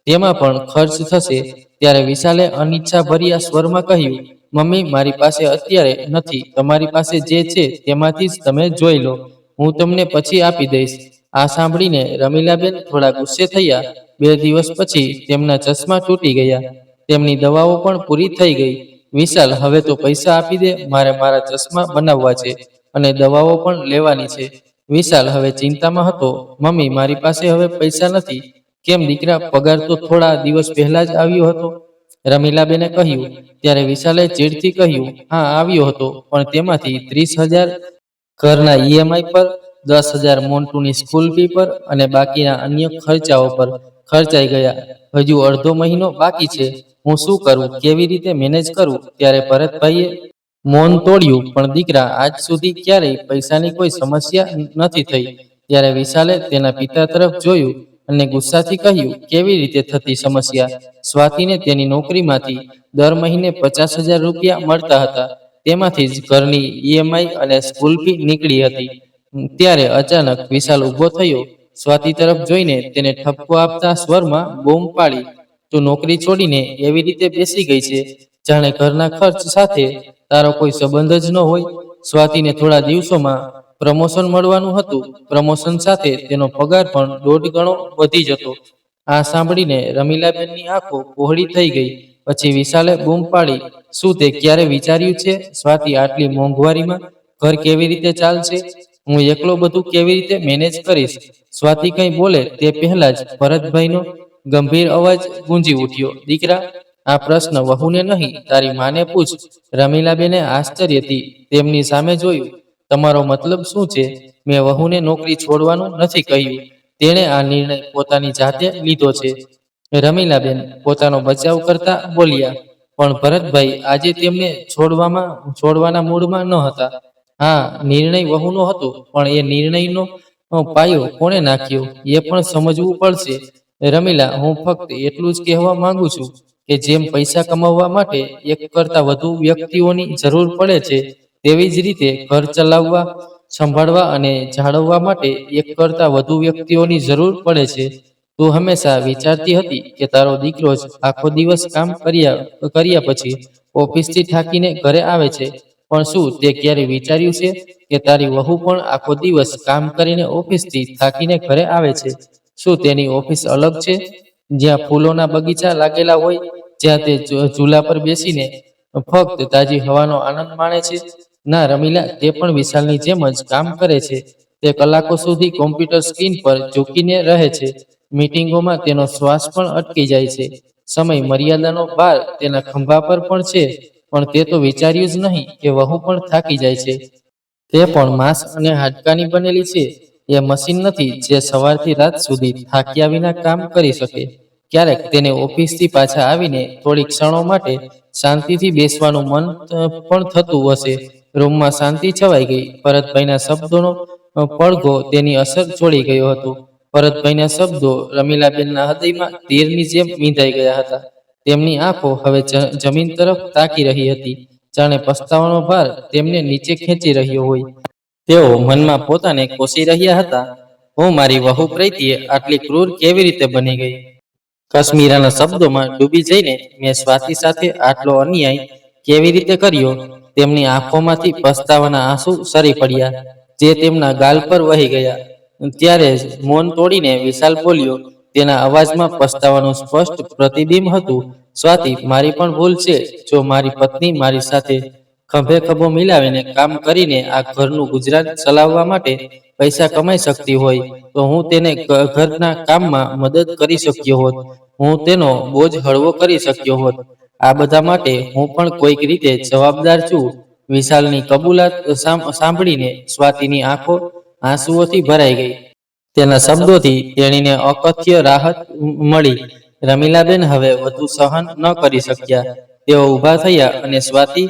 તેમાં પણ ખર્ચ થશે. ત્યારે વિશાલે અનિચ્છાભર્યા સ્વરમાં કહ્યું, મમ્મી, મારી પાસે અત્યારે નથી. તમારી પાસે જે છે તેમાંથી જ તમે જોઈ લો. હું તમને પછી આપી દઈશ. આ સાંભળીને રમીલાબેન થોડા ગુસ્સે થયા. 2 દિવસ પછી તેમના ચશ્મા તૂટી ગયા. તેમની દવાઓ પણ પૂરી થઈ ગઈ. વિશાલ, હવે તો પૈસા આપી દે. મારે મારા ચશ્મા બનાવવા છે અને દવાઓ પણ લેવાની છે. વિશાલ હવે ચિંતામાં હતો. મમ્મી, મારી પાસે હવે પૈસા નથી. કેમ દીકરા, પગાર તો થોડા દિવસ પહેલા જ આવ્યો હતો. રમીલાબેને કહ્યું. ત્યારે વિશાલે ચીડથી કહ્યું, હા આવ્યો હતો, પણ તેમાંથી 30,000 ઘરના ઈએમઆઈ પર, 10,000 મોન્ટુની સ્કૂલ ફી પર અને બાકીના અન્ય ખર્ચાઓ પર ખર્ચાઈ ગયા. હજુ અડધો મહિનો બાકી છે. હું શું કરું, કેવી રીતે મેનેજ કરું? ત્યારે ભરતભાઈએ મૌન તોડ્યું. પણ દીકરા, આજ સુધી ક્યારેય પૈસાની કોઈ સમસ્યા નથી થઈ. ત્યારે વિશાલે તેના પિતા તરફ જોયું અને ગુસ્સાથી કહ્યું, કેવી રીતે થતી સમસ્યા? સ્વાતિને તેની નોકરીમાંથી દર મહિને 50,000 રૂપિયા મળતા હતા. તેમાંથી જ ઘરની ઈએમઆઈ અને સ્કૂલ ફી નીકળી હતી. ત્યારે અચાનક વિશાલ ઊભો થયો. સ્વાતિ તરફ જોઈને તેને ઠપકો આપતા સ્વરમાં બૂમ પાડી, તું નોકરી છોડીને એવી રીતે બેસી ગઈ છે જાણે ઘરના ખર્ચ સાથે તારો કોઈ સંબંધ જ ન હોય. સ્વાતિને થોડા દિવસોમાં પ્રમોશન મળવાનું હતું. પ્રમોશન સાથે તેનો પગાર પણ 1.5 ગણો વધી જતો. આ સાંભળીને રમીલાબેનની આંખો પહોળી થઈ ગઈ. પછી વિશાલે બૂમ પાડી, શું તે ક્યારે વિચાર્યું છે સ્વાતિ, આટલી મોંઘવારીમાં ઘર કેવી રીતે ચાલશે? હું એકલો બધું કેવી રીતે મેનેજ કરીશ? સ્વાતિ કંઈ બોલે તે પહેલા જ ભરતભાઈનો ગંભીર અવાજ ગુંજી ઉઠ્યો, દીકરા, આ પ્રશ્ન વહુને નહીં, તારી માને પૂછ. રમીલાબેને આશ્ચર્યથી તેમની સામે જોયું. તમારો મતલબ શું છે? મેં વહુને નોકરી છોડવાનું નથી કહ્યું. તેણે આ નિર્ણય પોતાની જાતે લીધો છે. રમીલાબેન પોતાનો બચાવ કરતા બોલ્યા, પણ ભરતભાઈ આજે તેમને છોડવાના મૂડમાં ન હતા. હા, નિર્ણય વહુનો હતો, પણ એ નિર્ણયનો પાયો કોણે નાખ્યો એ પણ સમજવું પડશે. રમીલા, હું ફક્ત એટલું જ કહેવા માંગુ છું કે જેમ પૈસા કમાવવા માટે એક કરતાં વધુ વ્યક્તિઓની જરૂર પડે છે, તેવી જ રીતે ઘર ચલાવવા, સંભાળવા અને જાળવવા માટે એક કરતાં વધુ વ્યક્તિઓની જરૂર પડે છે. તું હંમેશા વિચારતી હતી કે તારો દીકરો જ આખો દિવસ કામ કર્યા પછી ઓફિસથી થાકીને ઘરે આવે છે, પણ શું તે ક્યારે વિચાર્યું છે કે તારી વહુ પણ આખો દિવસ કામ કરીને ઓફિસથી થાકીને ઘરે આવે છે? શું તેની ઓફિસ અલગ છે, જ્યાં ફૂલોના બગીચા લાગેલા હોય, જ્યાં તે ઝૂલા પર બેસીને ફક્ત તાજી હવાનો આનંદ માણે છે? ના રમીલા, તે પણ વિશાલની જેમ જ કામ કરે છે. તે કલાકો સુધી કોમ્પ્યુટર સ્ક્રીન પર ઝૂકીને રહે છે. મીટિંગોમાં તેનો શ્વાસ પણ અટકી જાય છે. સમય મર્યાદાનો ભાર તેના ખંભા પર પણ છે. પણ તે તો વિચાર્યું જ નહીં કે વહુ પણ થાકી જાય છે. તે પણ માંસ અને હાડકાની બનેલી છે. એ મશીન નથી જે સવારથી રાત સુધી થાક્યા વિના કામ કરી શકે. ક્યારેક તેને ઓફિસથી પાછા આવીને થોડી ક્ષણો માટે શાંતિથી બેસવાનું મન પણ થતું હશે. રૂમમાં શાંતિ છવાઈ ગઈ. ભરતભાઈના શબ્દોનો પડઘો તેની અસર છોડી ગયો હતો. ભરતભાઈના શબ્દો રમીલાબેનના હૃદયમાં તીરની જેમ વીંધાઈ ગયા હતા. તેમની આંખો હવે જમીન તરફ તાકી રહી હતી, જાણે પસ્તાવાનો ભાર તેમને નીચે ખેંચી રહ્યો હોય. તેઓ મનમાં પોતાને કોસી રહ્યા હતા, હું મારી વહુ પ્રત્યે આટલી ક્રૂર કેવી રીતે બની ગઈ? કશ્મીરાના શબ્દોમાં ડૂબી જઈને મેં સ્વાતિ સાથે આટલો અન્યાય કેવી રીતે કર્યો? તેમની આંખોમાંથી પસ્તાવાના આંસુ સરી પડ્યા, જે તેમના ગાલ પર વહી ગયા. ત્યારે જ મૌન તોડીને વિશાલ બોલ્યો. તેના અવાજમાં પસ્તાવાનું સ્પષ્ટ પ્રતિબિંબ હતું. સ્વાતિ, મારી પણ ભૂલ છે. જો મારી પત્ની મારી સાથે ખભે ખભો મિલાવીને કામ કરીને આ ઘરનું ગુજરાન ચલાવવા માટે પૈસા કમાઈ શકતી હોય, તો હું તેને ઘરના કામમાં મદદ કરી શક્યો હોત. હું તેનો બોજ હળવો કરી શક્યો હોત. આ બધા માટે હું પણ કોઈક રીતે જવાબદાર છું. વિશાલની કબૂલાત સાંભળીને સ્વાતિની આંખો આંસુઓથી ભરાઈ ગઈ. તેના શબ્દોથી તેણીને અકથ્ય રાહત મળી. રમીલાબેન હવે વધુ સહન ન કરી શક્યા. તેઓ ઊભા થયા અને સ્વાતિ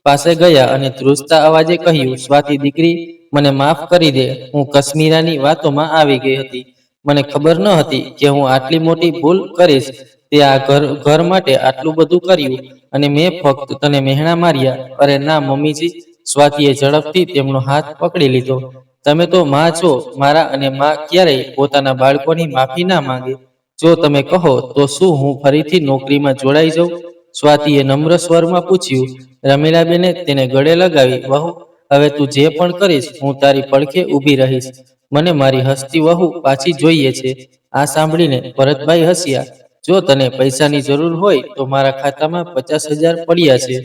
પાસે ગયા અને ધ્રુજતા અવાજે કહ્યું, સ્વાતિ દીકરી, મને માફ કરી દે. હું કશ્મીરાની વાતોમાં આવી ગઈ હતી. મને ખબર ન હતી કે હું આટલી મોટી ભૂલ કરીશ. તે આ ઘર માટે આટલું બધું કર્યું અને મેં ફક્ત તને મહેણા માર્યા. અરે ના મમ્મીજી, સ્વાતિએ ઝડપથી તેમનો હાથ પકડી લીધો. તમે તો માં છો મારા, અને માં ક્યારેય પોતાના બાળકોની માફી ના માંગે. જો તમે કહો તો શું હું ફરીથી નોકરીમાં જોડાઈ જાઉં? સ્વાતિએ નમ્ર સ્વરમાં પૂછ્યું. રમીલાબેને તેને ગળે લગાવી, વહુ, હવે તું જે પણ કરીશ હું તારી પડખે ઊભી રહીશ. મને મારી હસતી વહુ પાછી જોઈએ છે. આ સાંભળીને ભરતભાઈ હસ્યા. જો તને પૈસાની જરૂર હોય તો મારા ખાતામાં 50,000 પડ્યા છે.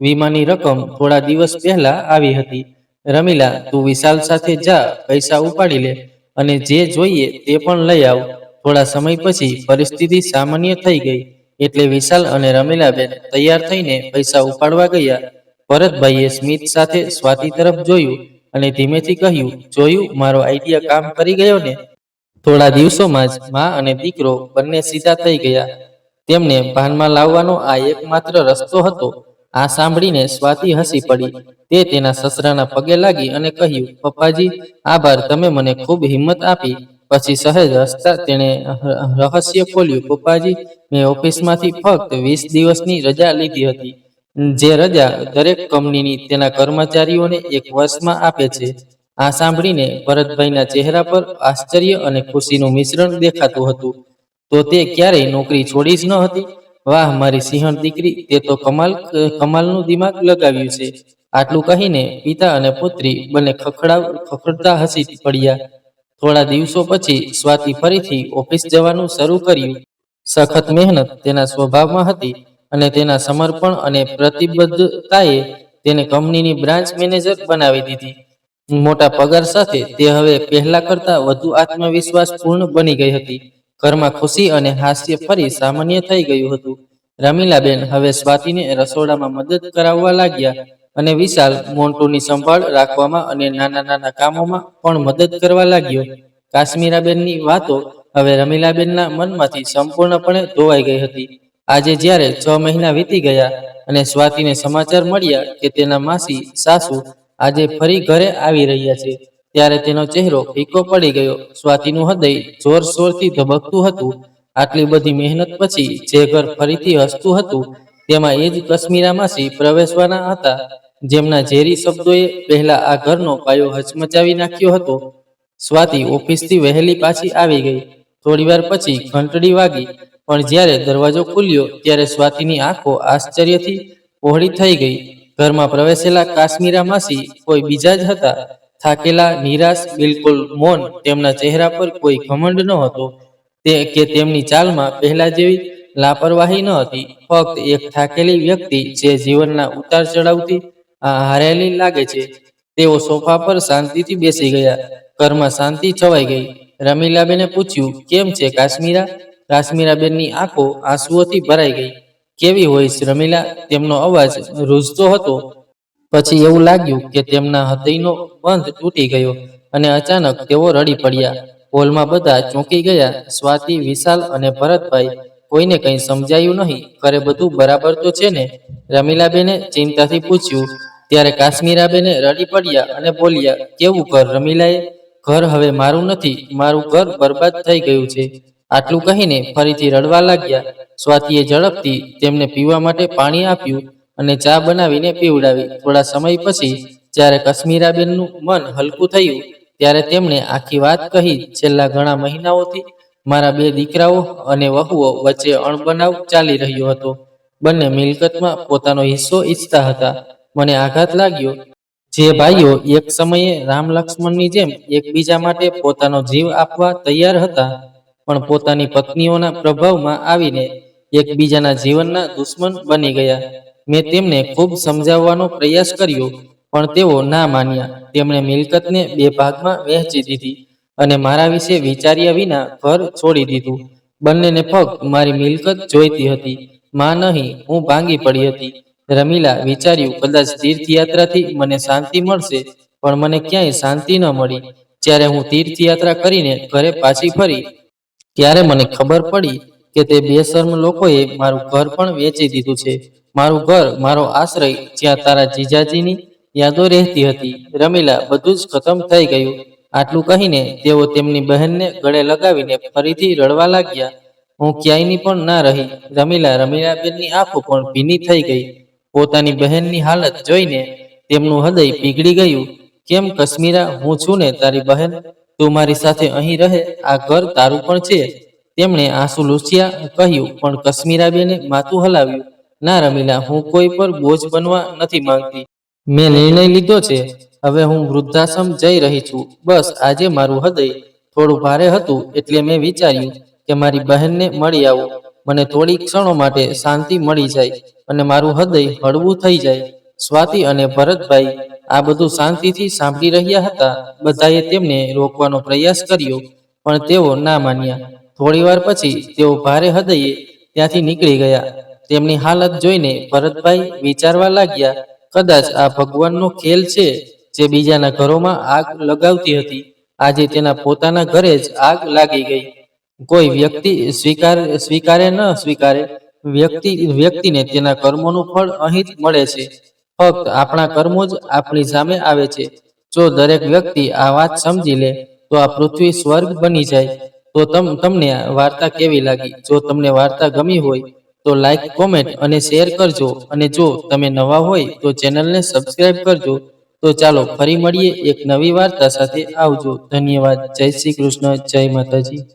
વીમાની રકમ થોડા દિવસ પહેલા આવી હતી. રમીલા, તું વિશાલ સાથે જા, પૈસા ઉપાડી લે અને જે જોઈએ તે પણ લઈ આવ. થોડા સમય પછી પરિસ્થિતિ સામાન્ય થઈ ગઈ. એટલે વિશાલ અને રમીલાબેન તૈયાર થઈને પૈસા ઉપાડવા ગયા. ભરતભાઈએ સ્મિત સાથે સ્વાતિ તરફ જોયું અને ધીમેથી કહ્યું, જોયું, મારો આઈડિયા કામ કરી ગયો ને? થોડા દિવસોમાં જ મા અને દીકરો બંને સીધા થઈ ગયા. તેમને ભાનમાં લાવવાનો આ એકમાત્ર રસ્તો હતો. આ સાંભળીને સ્વાતિ હસી પડી. તે તેના સસરાના પગે લાગી અને કહ્યું, પપ્પાજી, આભાર, તમે મને ખૂબ હિંમત આપી. પછી સહેજ હસતા તેણે રહસ્ય ખોલ્યું, પપ્પાજી, મેં ઓફિસમાંથી ફક્ત 20 દિવસની રજા લીધી હતી, જે રજા દરેક કંપનીની તેના કર્મચારીઓને એક વર્ષમાં આપે છે. આ સાંભળીને ભરતભાઈના ચહેરા પર આશ્ચર્ય અને ખુશીનું મિશ્રણ દેખાતું હતું. તો તે ક્યારેય નોકરી છોડી જ ન હતી? વાહ, મારી સિંહણ દીકરી, તે તો કમાલનું દિમાગ લગાવ્યું છે. આટલું કહીને પિતા અને પુત્રી બંને ખખડતા હસી પડ્યા. થોડા દિવસો પછી સ્વાતિ ફરીથી ઓફિસ જવાનું શરૂ કર્યું. સખત મહેનત તેના સ્વભાવમાં હતી અને તેના સમર્પણ અને પ્રતિબદ્ધતાએ તેને કંપનીની બ્રાન્ચ મેનેજર બનાવી દીધી. મોટા પગાર સાથે તે હવે પહેલા કરતાં વધુ આત્મવિશ્વાસપૂર્ણ બની ગઈ હતી. ઘરમાં ખુશી અને હાસ્ય ફરી સામાન્ય થઈ ગયું હતું. રમીલાબેન હવે સ્વાતિને રસોડામાં મદદ કરાવવા લાગ્યા અને વિશાલ મોન્ટુની સંભાળ રાખવામાં અને નાના નાના કામોમાં પણ મદદ કરવા લાગ્યો. કાશ્મીરાબેનની વાતો હવે રમીલાબેનના મનમાંથી સંપૂર્ણપણે ધોવાઈ ગઈ હતી. આજે જ્યારે 6 મહિના વીતી ગયા અને સ્વાતિને સમાચાર મળ્યા કે તેના માસી સાસુ આજે ફરી ઘરે આવી રહ્યા છે, ત્યારે તેનો ચહેરો ફીકો પડી ગયો. સ્વાતિનું હૃદય જોરશોરથી ધબકતું હતું. આટલી બધી મહેનત પછી જે ઘર ફરીથી હસતું હતું, તેમાં એ જ કશ્મીરા માસી પ્રવેશવાના હતા, જેમના ઝેરી શબ્દોએ પહેલા આ ઘરનો પાયો હચમચાવી નાખ્યો હતો. સ્વાતિ ઓફિસથી વહેલી પાછી આવી ગઈ. થોડીવાર પછી ઘંટડી વાગી, પણ જ્યારે દરવાજો ખુલ્યો ત્યારે સ્વાતિની આંખો આશ્ચર્યથી પહોળી થઈ ગઈ. ઘરમાં પ્રવેશેલા કાશ્મીરા માસી કોઈ બીજા જ હતા. થાકેલા, નિરાશ, બિલકુલ મૌન. તેમના ચહેરા પર કોઈ ઘમંડ નહોતો કે તેમની ચાલમાં પહેલા જેવી લાપરવાહી ન હતી. ફક્ત એક થાકેલી વ્યક્તિ જે જીવનના ઉતાર ચઢાવથી હારેલી લાગે છે. તેઓ સોફા પર શાંતિથી બેસી ગયા. ઘરમાં શાંતિ છવાઈ ગઈ. રમીલાબેને પૂછ્યું, કેમ છે કાશ્મીરા? કાશ્મીરાબેનની આંખો આંસુઓથી ભરાઈ ગઈ. કેવી હોઈશ રમીલા? તેમનો અવાજ રૂંઝતો હતો. પછી એવું લાગ્યું કે તેમના હૃદયનો બંધ તૂટી ગયો અને અચાનક તેઓ રડી પડ્યા. હોલમાં બધા ચોંકી ગયા. સ્વાતિ, વિશાલ અને ભરતભાઈ. કોઈને કંઈ સમજાયું નહીં. ઘરે બધું બરાબર તો છે ને? રમીલાબેને ચિંતાથી પૂછ્યું. ત્યારે કાશ્મીરાબેને રડી પડ્યા અને બોલ્યા, કેવું ઘર રમીલાએ? ઘર હવે મારું નથી. મારું ઘર બરબાદ થઈ ગયું છે. આટલું કહીને ફરીથી રડવા લાગ્યા. સ્વાતિએ ઝડપથી તેમને પીવા માટે પાણી આપ્યું અને ચા બનાવીને પીવડાવી. થોડા સમય પછી જ્યારે કાશ્મીરાબેનનું મન હલકું થયું, ત્યારે તેમણે આખી વાત કહી. છેલ્લા ઘણા મહિનાઓથી મારા 2 દીકરાઓ અને વહુઓ વચ્ચે અણબનાવ ચાલી રહ્યો હતો. બંને મિલકતમાં પોતાનો હિસ્સો ઈચ્છતા હતા. મને આઘાત લાગ્યો. જે ભાઈઓ એક સમયે રામ લક્ષ્મણની જેમ એકબીજા માટે પોતાનો જીવ આપવા તૈયાર હતા, પણ પોતાની પત્નીઓના પ્રભાવમાં આવીને એકબીજાના જીવનના દુશ્મન બની ગયા. મેં તેમને ખૂબ સમજાવવાનો પ્રયાસ કર્યો, પણ તેઓ ના માન્યા. તેમણે મિલકતને 2 ભાગમાં વહેંચી દીધી અને મારા વિશે વિચાર્યા વિના ઘર છોડી દીધું. બંનેને ફક્ત મારી મિલકત જોઈતી હતી, માં નહીં. હું ભાંગી પડી હતી. રમીલા વિચાર્યું, કદાચ તીર્થયાત્રાથી મને શાંતિ મળશે, પણ મને ક્યાંય શાંતિ ન મળી. જ્યારે હું તીર્થયાત્રા કરીને ઘરે પાછી ફરી, ત્યારે મને ખબર પડી કે તે બેશર્મ લોકોએ મારું ઘર પણ વેચી દીધું છે. મારું ઘર, મારો આશ્રય, જ્યાં તારા જીજાજીની યાદો રહેતી હતી. રમીલા, બધું જ ખતમ થઈ ગયું. આટલું કહીને તેઓ તેમની બહેનને ગળે લગાવીને ફરીથી રડવા લાગ્યા. હું ક્યાંયની પણ ના રહી. રમીલાબેનની આંખો પણ ભીની થઈ ગઈ. પોતાની બહેનની હાલત જોઈને તેમનું હૃદય પીગળી ગયું. કેમ કાશ્મીરા, હું છું ને તારી બહેન. તું મારી સાથે અહીં રહે. આ ઘર તારું પણ છે. તેમણે આંસુ લૂછ્યા કહ્યું. પણ કાશ્મીરાબેને માથું હલાવ્યું. ના રમીલા, હું કોઈ પર બોજ બનવા નથી માંગતી. મેં નિર્ણય લીધો છે. હવે હું વૃદ્ધાશ્રમ જઈ રહી છું. બસ આજે મારું હૃદય થોડું ભારે હતું, એટલે મેં વિચાર્યું કે મારી બહેનને મળી આવું. મને થોડી ક્ષણો માટે શાંતિ મળી જાય અને મારું હૃદય હળવું થઈ જાય. સ્વાતિ અને ભરતભાઈ આ બધું શાંતિથી સાંભળી રહ્યા હતા. બધાએ તેમને રોકવાનો પ્રયાસ કર્યો, પણ તેઓ ના માન્યા. થોડીવાર પછી તેઓ ભારે હૃદયે ત્યાંથી નીકળી ગયા. તેમની હાલત જોઈને ભરતભાઈ વિચારવા લાગ્યા, કદાચ આ ભગવાનનો ખેલ છે, જે બીજાના ઘરોમાં આગ લગાવતી હતી આજે તેના પોતાના ઘરે જ આગ લાગી ગઈ. કોઈ વ્યક્તિ સ્વીકારે ન સ્વીકારે, વ્યક્તિને તેના કર્મોનું ફળ અહીં જ મળે છે. ફક્ત આપણા કર્મો જ આપણી સામે આવે છે. જો દરેક વ્યક્તિ આ વાત સમજી લે તો આ પૃથ્વી સ્વર્ગ બની જાય. તો તમને આ વાર્તા કેવી લાગી? જો તમને વાર્તા ગમી હોય તો લાઈક, કોમેન્ટ અને શેર કરજો. અને જો તમે નવા હોય તો ચેનલને સબસ્ક્રાઇબ કરજો. તો ચાલો ફરી મળીએ એક નવી વાર્તા સાથે. આવજો. ધન્યવાદ. જય શ્રી કૃષ્ણ. જય માતાજી.